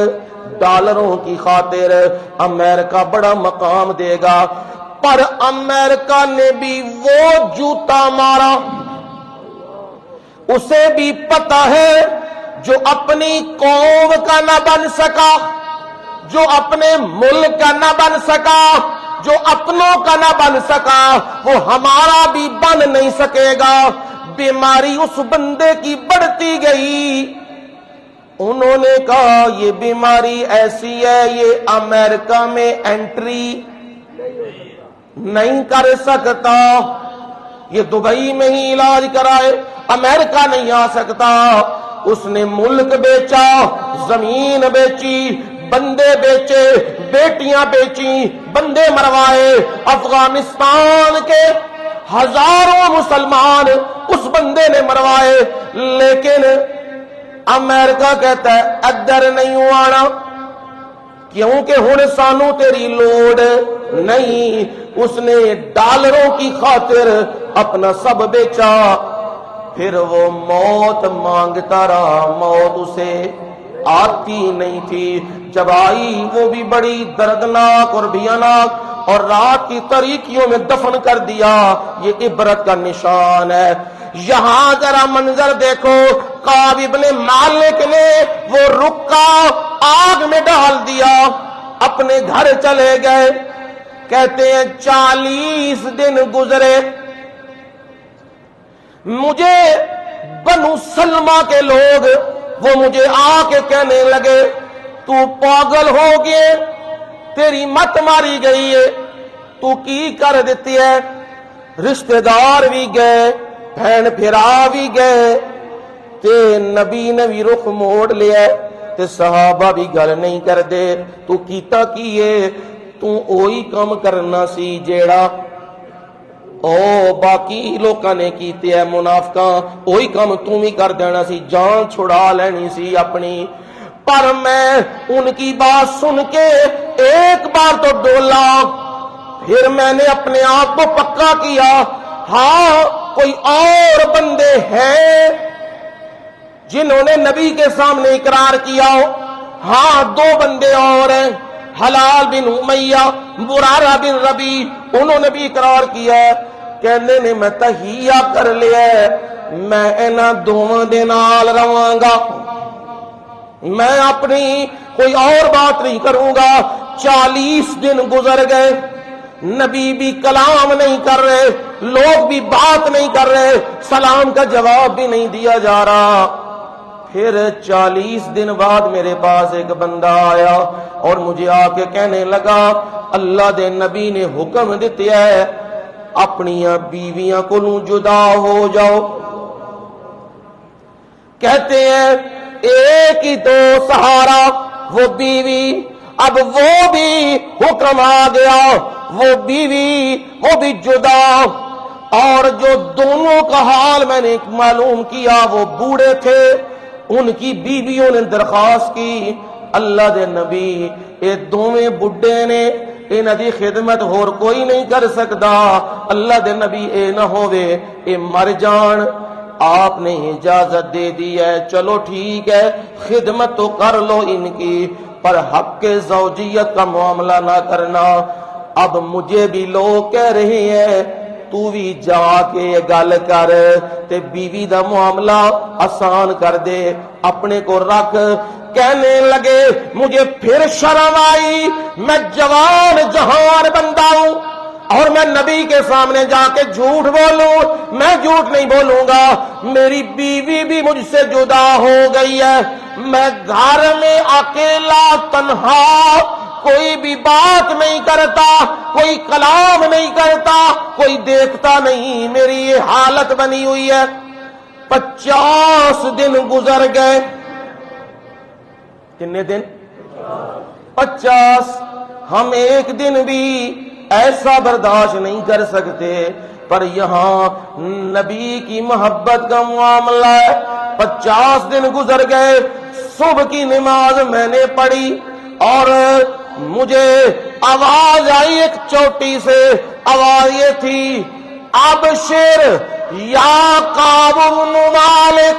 ڈالروں کی خاطر۔ امریکہ بڑا مقام دے گا، پر امریکہ نے بھی وہ جوتا مارا، اسے بھی پتا ہے جو اپنی قوم کا نہ بن سکا، جو اپنے ملک کا نہ بن سکا، جو اپنوں کا نہ بن سکا، وہ ہمارا بھی بن نہیں سکے گا۔ بیماری اس بندے کی بڑھتی گئی، انہوں نے کہا یہ بیماری ایسی ہے یہ امریکہ میں انٹری نہیں کر سکتا، یہ دبئی میں ہی علاج کرائے، امریکہ نہیں آ سکتا۔ اس نے ملک بیچا، زمین بیچی، بندے بیچے، بیٹیاں بیچی، بندے مروائے، افغانستان کے ہزاروں مسلمان اس بندے نے مروائے، لیکن امریکہ کہتا ہے ادھر نہیں آنا، کیونکہ ہن سانو تیری لوڑ نہیں۔ اس نے ڈالروں کی خاطر اپنا سب بیچا، پھر وہ موت مانگتا رہا، موت اسے آتی نہیں تھی، جب آئی وہ بھی بڑی دردناک اور بھیاناک، اور رات کی تاریکیوں میں دفن کر دیا۔ یہ عبرت کا نشان ہے۔ یہاں ذرا منظر دیکھو، کعب ابن مالک نے وہ رکا آگ میں ڈال دیا، اپنے گھر چلے گئے، کہتے ہیں 40 دن گزرے، مجھے بنو سلمہ کے لوگ وہ مجھے آ کے کہنے لگے تو پاگل ہو گئے، تیری مت ماری گئی ہے، تو کی کر دیتی ہے؟ رشتہ دار بھی گئے، بہن پھرا بھی گئے، تے نبی نے بھی رخ موڑ لیا، تے صحابہ بھی گل نہیں کر دے، تو کیتا کیے؟ تو اوہی کم کرنا سی جیڑا او باقی لوکاں نے کیتے ہے، منافقاں، اوہی کم تم ہی کر دینا سی، جان چھڑا لینی سی اپنی۔ پر میں ان کی بات سن کے ایک بار تو ڈولا، پھر میں نے اپنے آپ کو پکا کیا، ہاں کوئی اور بندے ہیں جنہوں نے نبی کے سامنے اقرار کیا ہو، ہاں 2 بندے اور ہیں، حلال بن امیہ، مرارہ بن ربی، انہوں نے بھی اقرار کیا ہے، کہنے نے میں تہیہ کر لیا ہے، میں انہاں دوواں دے نال رواں گا، میں اپنی کوئی اور بات نہیں کروں گا۔ 40 دن گزر گئے، نبی بھی کلام نہیں کر رہے، لوگ بھی بات نہیں کر رہے، سلام کا جواب بھی نہیں دیا جا رہا۔ پھر 40 دن بعد میرے پاس ایک بندہ آیا اور مجھے آ کے کہنے لگا اللہ دے نبی نے حکم دیتے ہے اپنی بیویاں کو جدا ہو جاؤ، کہتے ہیں ایک ہی تو سہارا وہ بیوی، اب وہ بھی حکم آ گیا، وہ بیوی وہ بھی جدا، اور جو دونوں کا حال میں نے معلوم کیا وہ بوڑھے تھے، ان کی بیویوں نے درخواست کی اللہ دے نبی اے دوویں بڈھے نے انہاں دی خدمت ہور کوئی نہیں کر سکدا، اللہ دے نبی اے نہ ہووے اے مر جان، آپ نے اجازت دے دی ہے، چلو ٹھیک ہے خدمت تو کر لو ان کی، پر حق زوجیت کا معاملہ نہ کرنا۔ اب مجھے بھی لوگ کہہ رہے ہیں تو بھی جا کے گل کر تے بیوی دا معاملہ آسان کر دے، اپنے کو رکھ۔ کہنے لگے مجھے پھر شرم آئی، میں جوان جہان بندہ ہوں اور میں نبی کے سامنے جا کے جھوٹ بولوں، میں جھوٹ نہیں بولوں گا، میری بیوی بھی مجھ سے جدا ہو گئی ہے، میں گھر میں اکیلا تنہا، کوئی بھی بات نہیں کرتا، کوئی کلام نہیں کرتا، کوئی دیکھتا نہیں، میری یہ حالت بنی ہوئی ہے۔ 50 دن گزر گئے، کتنے دن؟ 50 ہم ایک دن بھی ایسا برداشت نہیں کر سکتے، پر یہاں نبی کی محبت کا معاملہ ہے۔ 50 دن گزر گئے، صبح کی نماز میں نے پڑھی اور مجھے آواز آئی ایک چوٹی سے، آواز یہ تھی، ابشر یا کعب بن مالک،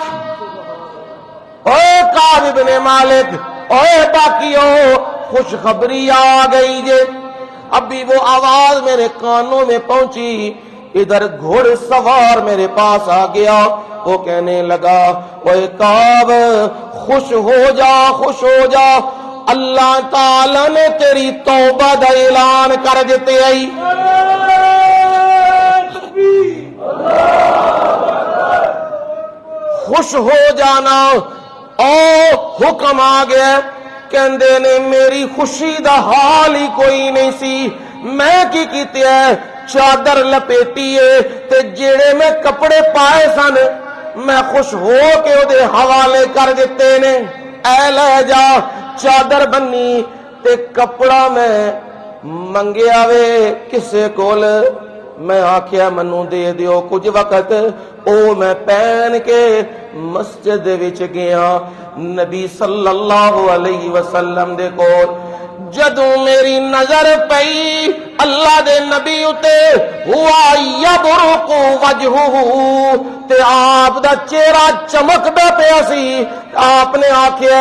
اے کعب بن مالک، اے باقیوں خوشخبری آ گئی جے۔ ابھی وہ آواز میرے کانوں میں پہنچی، ادھر گھوڑ سوار میرے پاس آ گیا، وہ کہنے لگا، اے کعب خوش ہو جا، خوش ہو جا، اللہ تعالی نے تیری توبہ دا اعلان کر دیتے آئی۔ خوش ہو جانا، او حکم آ گیا، کہندے نے میری خوشی دا حال ہی کوئی نہیں سی، میں کی کیتے ہے، چادر لپیٹیے تے جیڑے میں کپڑے پائے سن میں خوش ہو کے او دے حوالے کر دیتے نے، اے لے جا چادر بنی تے کپڑا میں منگیا وے کسے کول، میں آکھیا منو دے دیو کچھ وقت، او میں پہن کے مسجد وچ گیا نبی صلی اللہ علیہ وسلم دے کول۔ جدوں میری نظر پئی اللہ دے نبی اتے، ہوا یبرق وجہہ، تے آپ دا چہرہ چمکدا پیا سی، آپ نے آکھیا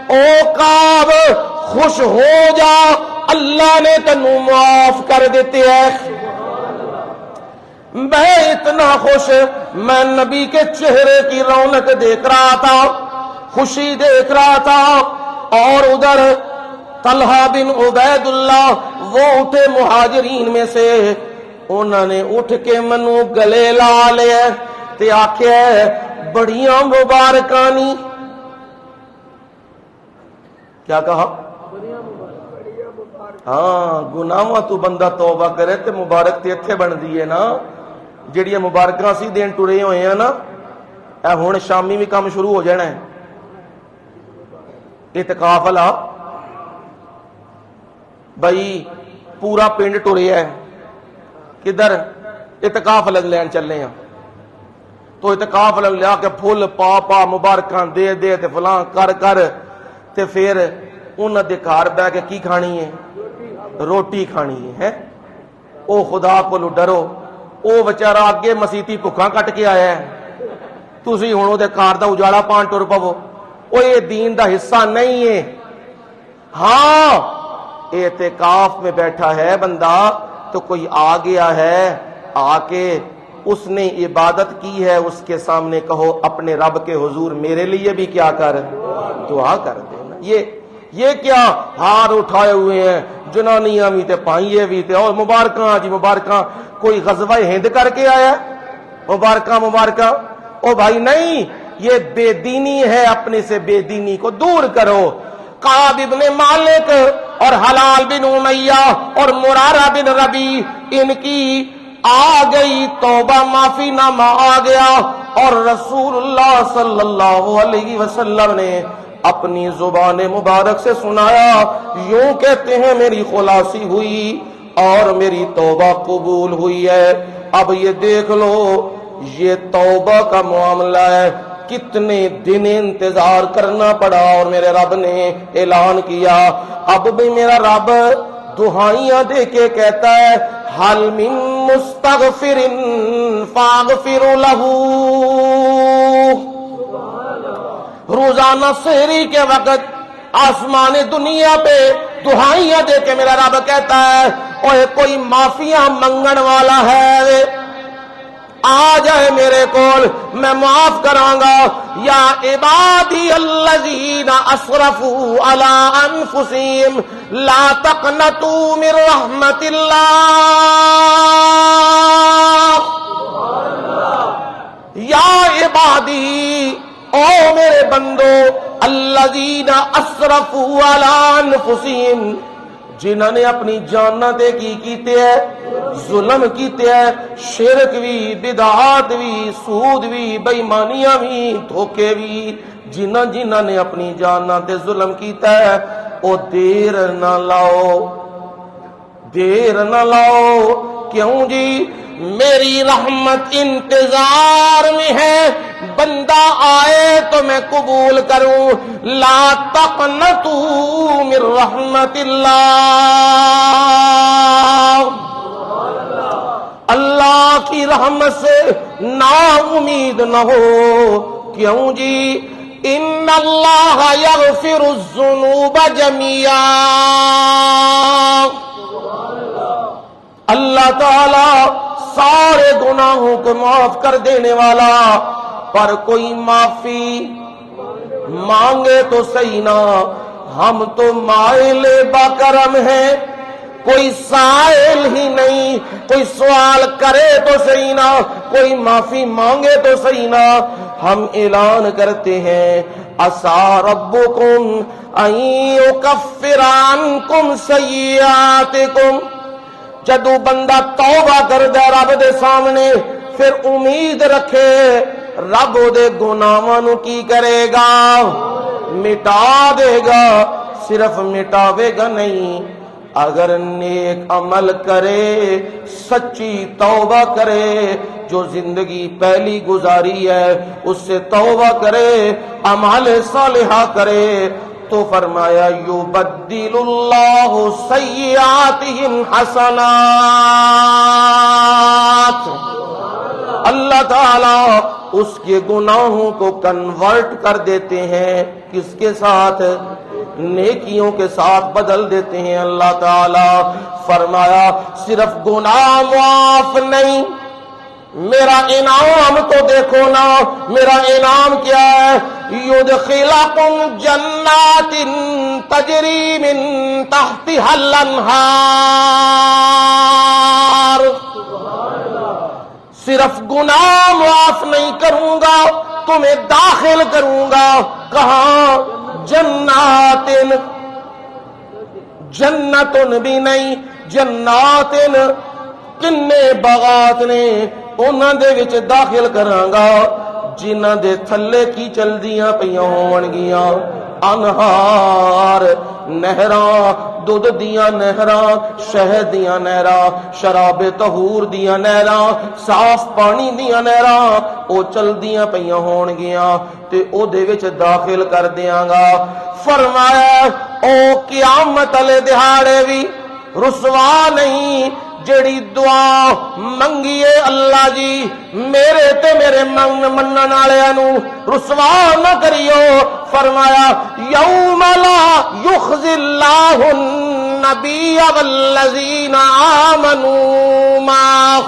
او کعب خوش ہو جا، اللہ نے تینوں معاف کر دیتے ہے۔ میں اتنا خوش، میں نبی کے چہرے کی رونق دیکھ رہا تھا، خوشی دیکھ رہا تھا، اور ادھر طلحہ بن عبید اللہ وہ اٹھے مہاجرین میں سے، انہوں نے اٹھ کے منو گلے لا لے تے آکھے بڑیاں مبارکانی، کیا کہا؟ ہاں گناہاں تو بندہ توبہ کرے تے مبارک تے اتھے بن دیئے نا، جڑی مبارکاں سی دین ٹرے ہوئے ہیں نا، اے ہن شامی بھی کام شروع ہو جانا ہے۔ اعتکاف والا بھائی پورا پنڈ ٹریا ہے، کدھر؟ اعتکاف لین چلے ہیں، تو اعتکاف لیا کے پھول پا پا مبارکاں دے دے تے فلاں کر کر تے پھر انہاں دے گھر بیٹھ کے کی کھانی ہے؟ روٹی کھانی ہے۔ او خدا کو ڈرو، او بیچارہ اگے مسیتی بھکھاں کٹ کے آیا ہے، تسی ہن او دے گھر دا اجاڑا پان ٹر پو، او یہ دین دا حصہ نہیں ہے۔ ہاں اعتکاف میں بیٹھا ہے بندہ تو کوئی آ گیا ہے، آ کے اس نے عبادت کی ہے، اس کے سامنے کہو اپنے رب کے حضور میرے لیے بھی کیا کر، دعا کر دینا۔ یہ کیا ہار اٹھائے ہوئے ہیں، جنانیاں بھی تے پائیے بھی تے، اور مبارکاں جی مبارکاں، کوئی غزوہ ہند کر کے آیا مبارکاں، او بھائی نہیں، یہ بے دینی ہے، اپنے سے بے دینی کو دور کرو۔ کعب بن مالک اور حلال بن امیہ اور مرارہ بن ربی، ان کی آ گئی توبہ، معافی نامہ آ گیا، اور رسول اللہ صلی اللہ علیہ وسلم نے اپنی زبان مبارک سے سنایا، یوں کہتے ہیں میری خلاصی ہوئی اور میری توبہ قبول ہوئی ہے۔ اب یہ دیکھ لو، یہ توبہ کا معاملہ ہے، کتنے دن انتظار کرنا پڑا، اور میرے رب نے اعلان کیا۔ اب بھی میرا رب دعائیاں دے کے کہتا ہے، حل من مستغفر فاغفر لہ۔ روزانہ سحری کے وقت آسمان دنیا پہ دعائیاں دے کے میرا رب کہتا ہے، اوہ کوئی معافیاں منگن والا ہے، آ جائے میرے کول، میں معاف کراں گا۔ یا عبادی الذین اسرفوا علی انفسہم لا تقنطوا من رحمت اللہ، یا عبادی، او میرے بندو، الذین اسرفوا علی انفسہم، جنہوں نے اپنی جاناں تے کی کیتے ہے، ظلم کیتے ہے، شرک بھی، بدعات بھی، سود بھی، بے ایمانیاں بھی، دھوکے بھی، جنہاں نے اپنی جاناں تے ظلم کیتا ہے، او دیر نہ لاؤ، دیر نہ لاؤ، کیوں جی میری رحمت انتظار میں ہے، بندہ آئے تو میں قبول کروں، لا تقنطوا من رحمت اللہ، اللہ کی رحمت سے نا امید نہ ہو، کیوں جی ان اللہ یغفر الذنوب جميعا، اللہ تعالی سارے گناہوں کو معاف کر دینے والا، پر کوئی معافی مانگے تو صحیح نہ، ہم تو مائل باکرم ہیں، کوئی سائل ہی نہیں، کوئی سوال کرے تو صحیح نہ، کوئی معافی مانگے تو صحیح نہ، ہم اعلان کرتے ہیں عسى ربكم ان يكفر عنكم سيئاتكم، جدو بندہ توبہ کر دے رب دے سامنے، پھر امید رکھے رب دے گناہاں نو کی کرے گا، مٹا دے گا، صرف مٹاوے گا نہیں، اگر نیک عمل کرے، سچی توبہ کرے، جو زندگی پہلی گزاری ہے اس سے توبہ کرے، اعمال صالحہ کرے، تو فرمایا یبدل اللہ سیئاتہم حسنات، اللہ تعالی اس کے گناہوں کو کنورٹ کر دیتے ہیں، کس کے ساتھ؟ نیکیوں کے ساتھ بدل دیتے ہیں۔ اللہ تعالی فرمایا صرف گناہ معاف نہیں، میرا انعام تو دیکھو نا، میرا انعام کیا ہے؟ یدخلکم جنات تجری من تحتها الانہار، صرف گناہ معاف نہیں کروں گا، تمہیں داخل کروں گا کہاں؟ جناتن، جنتن بھی نہیں، جناتن، کنے باغات نے، انہاں دے وچ داخل کراں گا جنہاں دے تھلے کی چلدیاں پیاں ہون گیاں انہار، نہراں، دودھ دیاں نہراں، شہد دیاں نہراں، شراب طہور دیاں نہراں، صاف پانی دیاں نہراں، او چل دیاں پیاں ہون گیاں تے او دے وچ داخل کر دیاں گا۔ فرمایا او قیامت والے دہاڑے بھی رسوا نہیں، جڑی دعا منگیے اللہ جی میرے تے میرے منن والےاں نو رسوا نہ کریو، فرمایا یوم لا یخزی اللہ النبی والذین آمنوا معہ،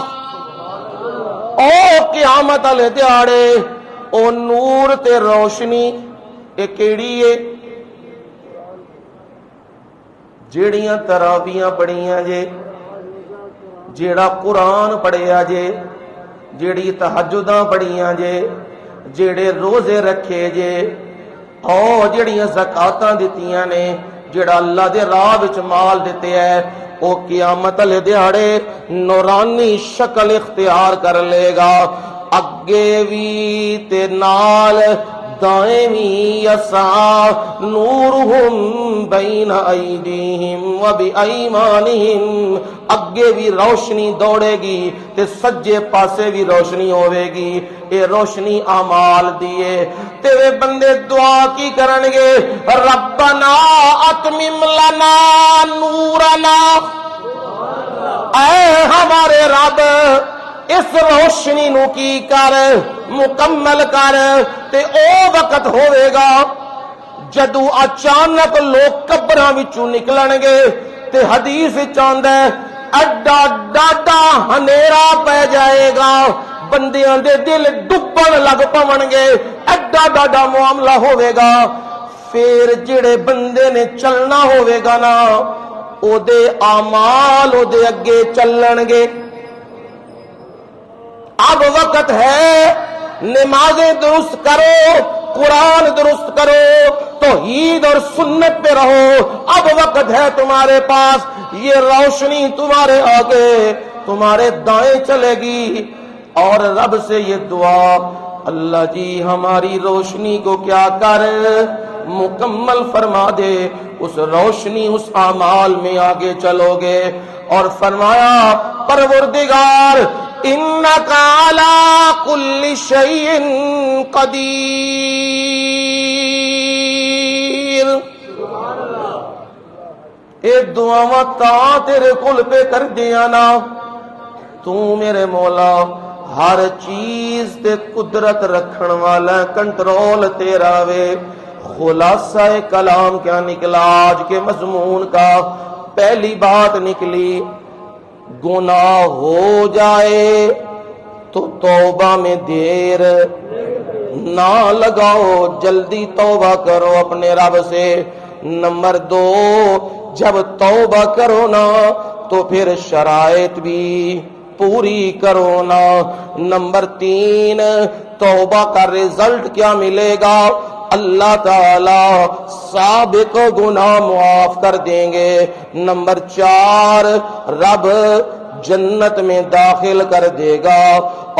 او قیامت والے دیہاڑے او نور تے روشنی اے کیڑی ہے؟ جیڑیاں تراویاں پڑھیاں جے، جیڑا قرآن پڑھیا جے، جیڑی تہجداں پڑھیاں جے، جیڑے روزے رکھے جے، اور جیڑیاں زکاتاں دتیاں نے، جیڑا اللہ دے راہ وچ مال دتے ہے، او قیامت والے دیہاڑے نورانی شکل اختیار کر لے گا، اگے وی تے نال دائیں وی، یسعی نورہم بین ایدیہم و بایمانہم، اگے بھی روشنی دوڑے گی تے سجے پاسے بھی روشنی ہوئے گی، اے روشنی اعمال دیے، تیرے بندے دعا کی کرنگے ربنا اتمم لنا نورنا، اے ہمارے رب اس روشنی نو کی کر مکمل کر، تے او وقت ہوئے گا جدو اچانک لوگ قبراں وچوں نکلنگے تے حدیث چاندہ ہے اڈا ڈاڈا ہنیرا پہ جائے گا، بندیاں دے دل ڈبن لگ پونگے، اڈا ڈاڈا معاملہ ہوئے گا، پھر جڑے بندے نے چلنا ہوئے گا نا او دے اعمال او دے اگے چلنگے۔ اب وقت ہے نمازیں درست کرو، قرآن درست کرو، توحید اور سنت پہ رہو، اب وقت ہے تمہارے پاس، یہ روشنی تمہارے آگے تمہارے دائیں چلے گی، اور رب سے یہ دعا اللہ جی ہماری روشنی کو کیا کر مکمل فرما دے، اس روشنی اس اعمال میں آگے چلو گے۔ اور فرمایا پروردگار انک علی کل شیء قدیر۔ اے دعاواں تاں تیرے کل پہ کر دیا نا، تو میرے مولا ہر چیز تے قدرت رکھن والا، کنٹرول تیرا وے۔ خلاصہ کلام کیا نکلا آج کے مضمون کا؟ پہلی بات نکلی گناہ ہو جائے تو توبہ میں دیر نہ لگاؤ، جلدی توبہ کرو اپنے رب سے۔ نمبر 2، جب توبہ کرو نا تو پھر شرائط بھی پوری کرو نا۔ نمبر 3، توبہ کا رزلٹ کیا ملے گا؟ اللہ تعالی سابق گناہ معاف کر دیں گے۔ نمبر 4، رب جنت میں داخل کر دے گا،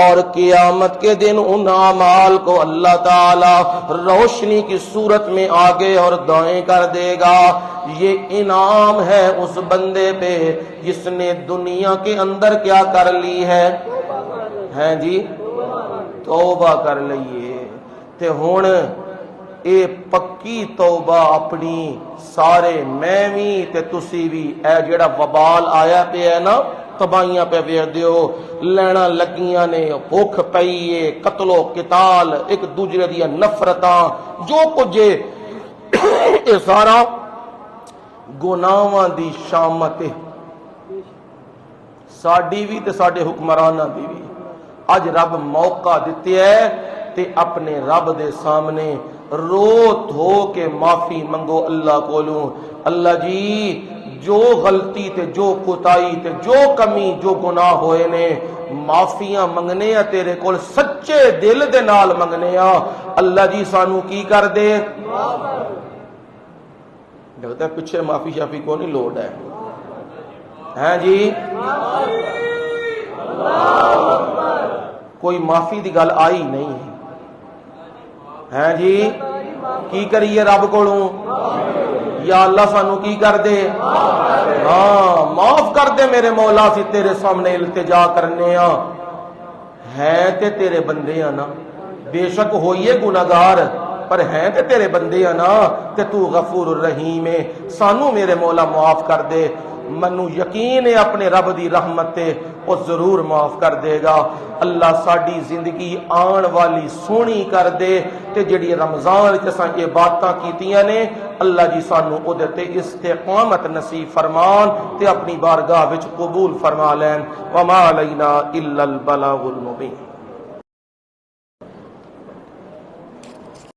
اور قیامت کے دن ان اعمال کو اللہ تعالی روشنی کی صورت میں آگے اور دائیں کر دے گا۔ یہ انعام ہے اس بندے پہ جس نے دنیا کے اندر کیا کر لی ہے جی؟ توبہ کر لئیے تے ہون اے پکی توبہ اپنی سارے میں بھی تے تسی بھی، اے جڑا وبال آیا پہ ہے نا، تباہیاں پہ ویڑ دیو، لینا لگیاں نے، بھوک پئیے، قتل و قتال، ایک دوسرے دیا نفرتاں، جو کچھ اے سارا گناہاں دی شامت ساڈی بھی تے ساڈے حکمراناں دی بھی۔ اج رب موقع دیتے ہے تے اپنے رب دے سامنے رو دھو کے معافی منگو اللہ کولوں۔ اللہ جی جو غلطی تے جو کوتاہی تے جو کمی جو گناہ ہوئے نے، معافیاں منگنے ہیں تیرے کول، سچے دل دے نال منگنے ہیں۔ اللہ جی سانو کی کر دے، کہتا ہے پیچھے معافی شافی کو نہیں لوڑ ہے جی؟ کوئی معافی دی گل آئی نہیں ہے جی؟ کی کریے رب کولوں؟ یا اللہ سانو کی کر دے؟ ہاں معاف کر دے میرے مولا، سی تیرے سامنے التجا کرنے ہیں تے تیرے بندے ہیں نا، بے شک ہوئیے گناہگار پر ہیں تے تیرے بندے ہیں نا، تے تو غفور الرحیم ہے، سانو میرے مولا معاف کر دے۔ منو یقین ہے اپنے رب دی رحمت تے وہ ضرور معاف کر دے گا۔ اللہ ساڈی زندگی آن والی سونی کر دے، تے جڑی رمضان وچ اساں یہ باتاں کیتیاں نے، اللہ جی سانو اودے تے استقامت نصیب فرمان تے اپنی بارگاہ وچ قبول فرما لین۔ وما علینا الا البلاغ المبین۔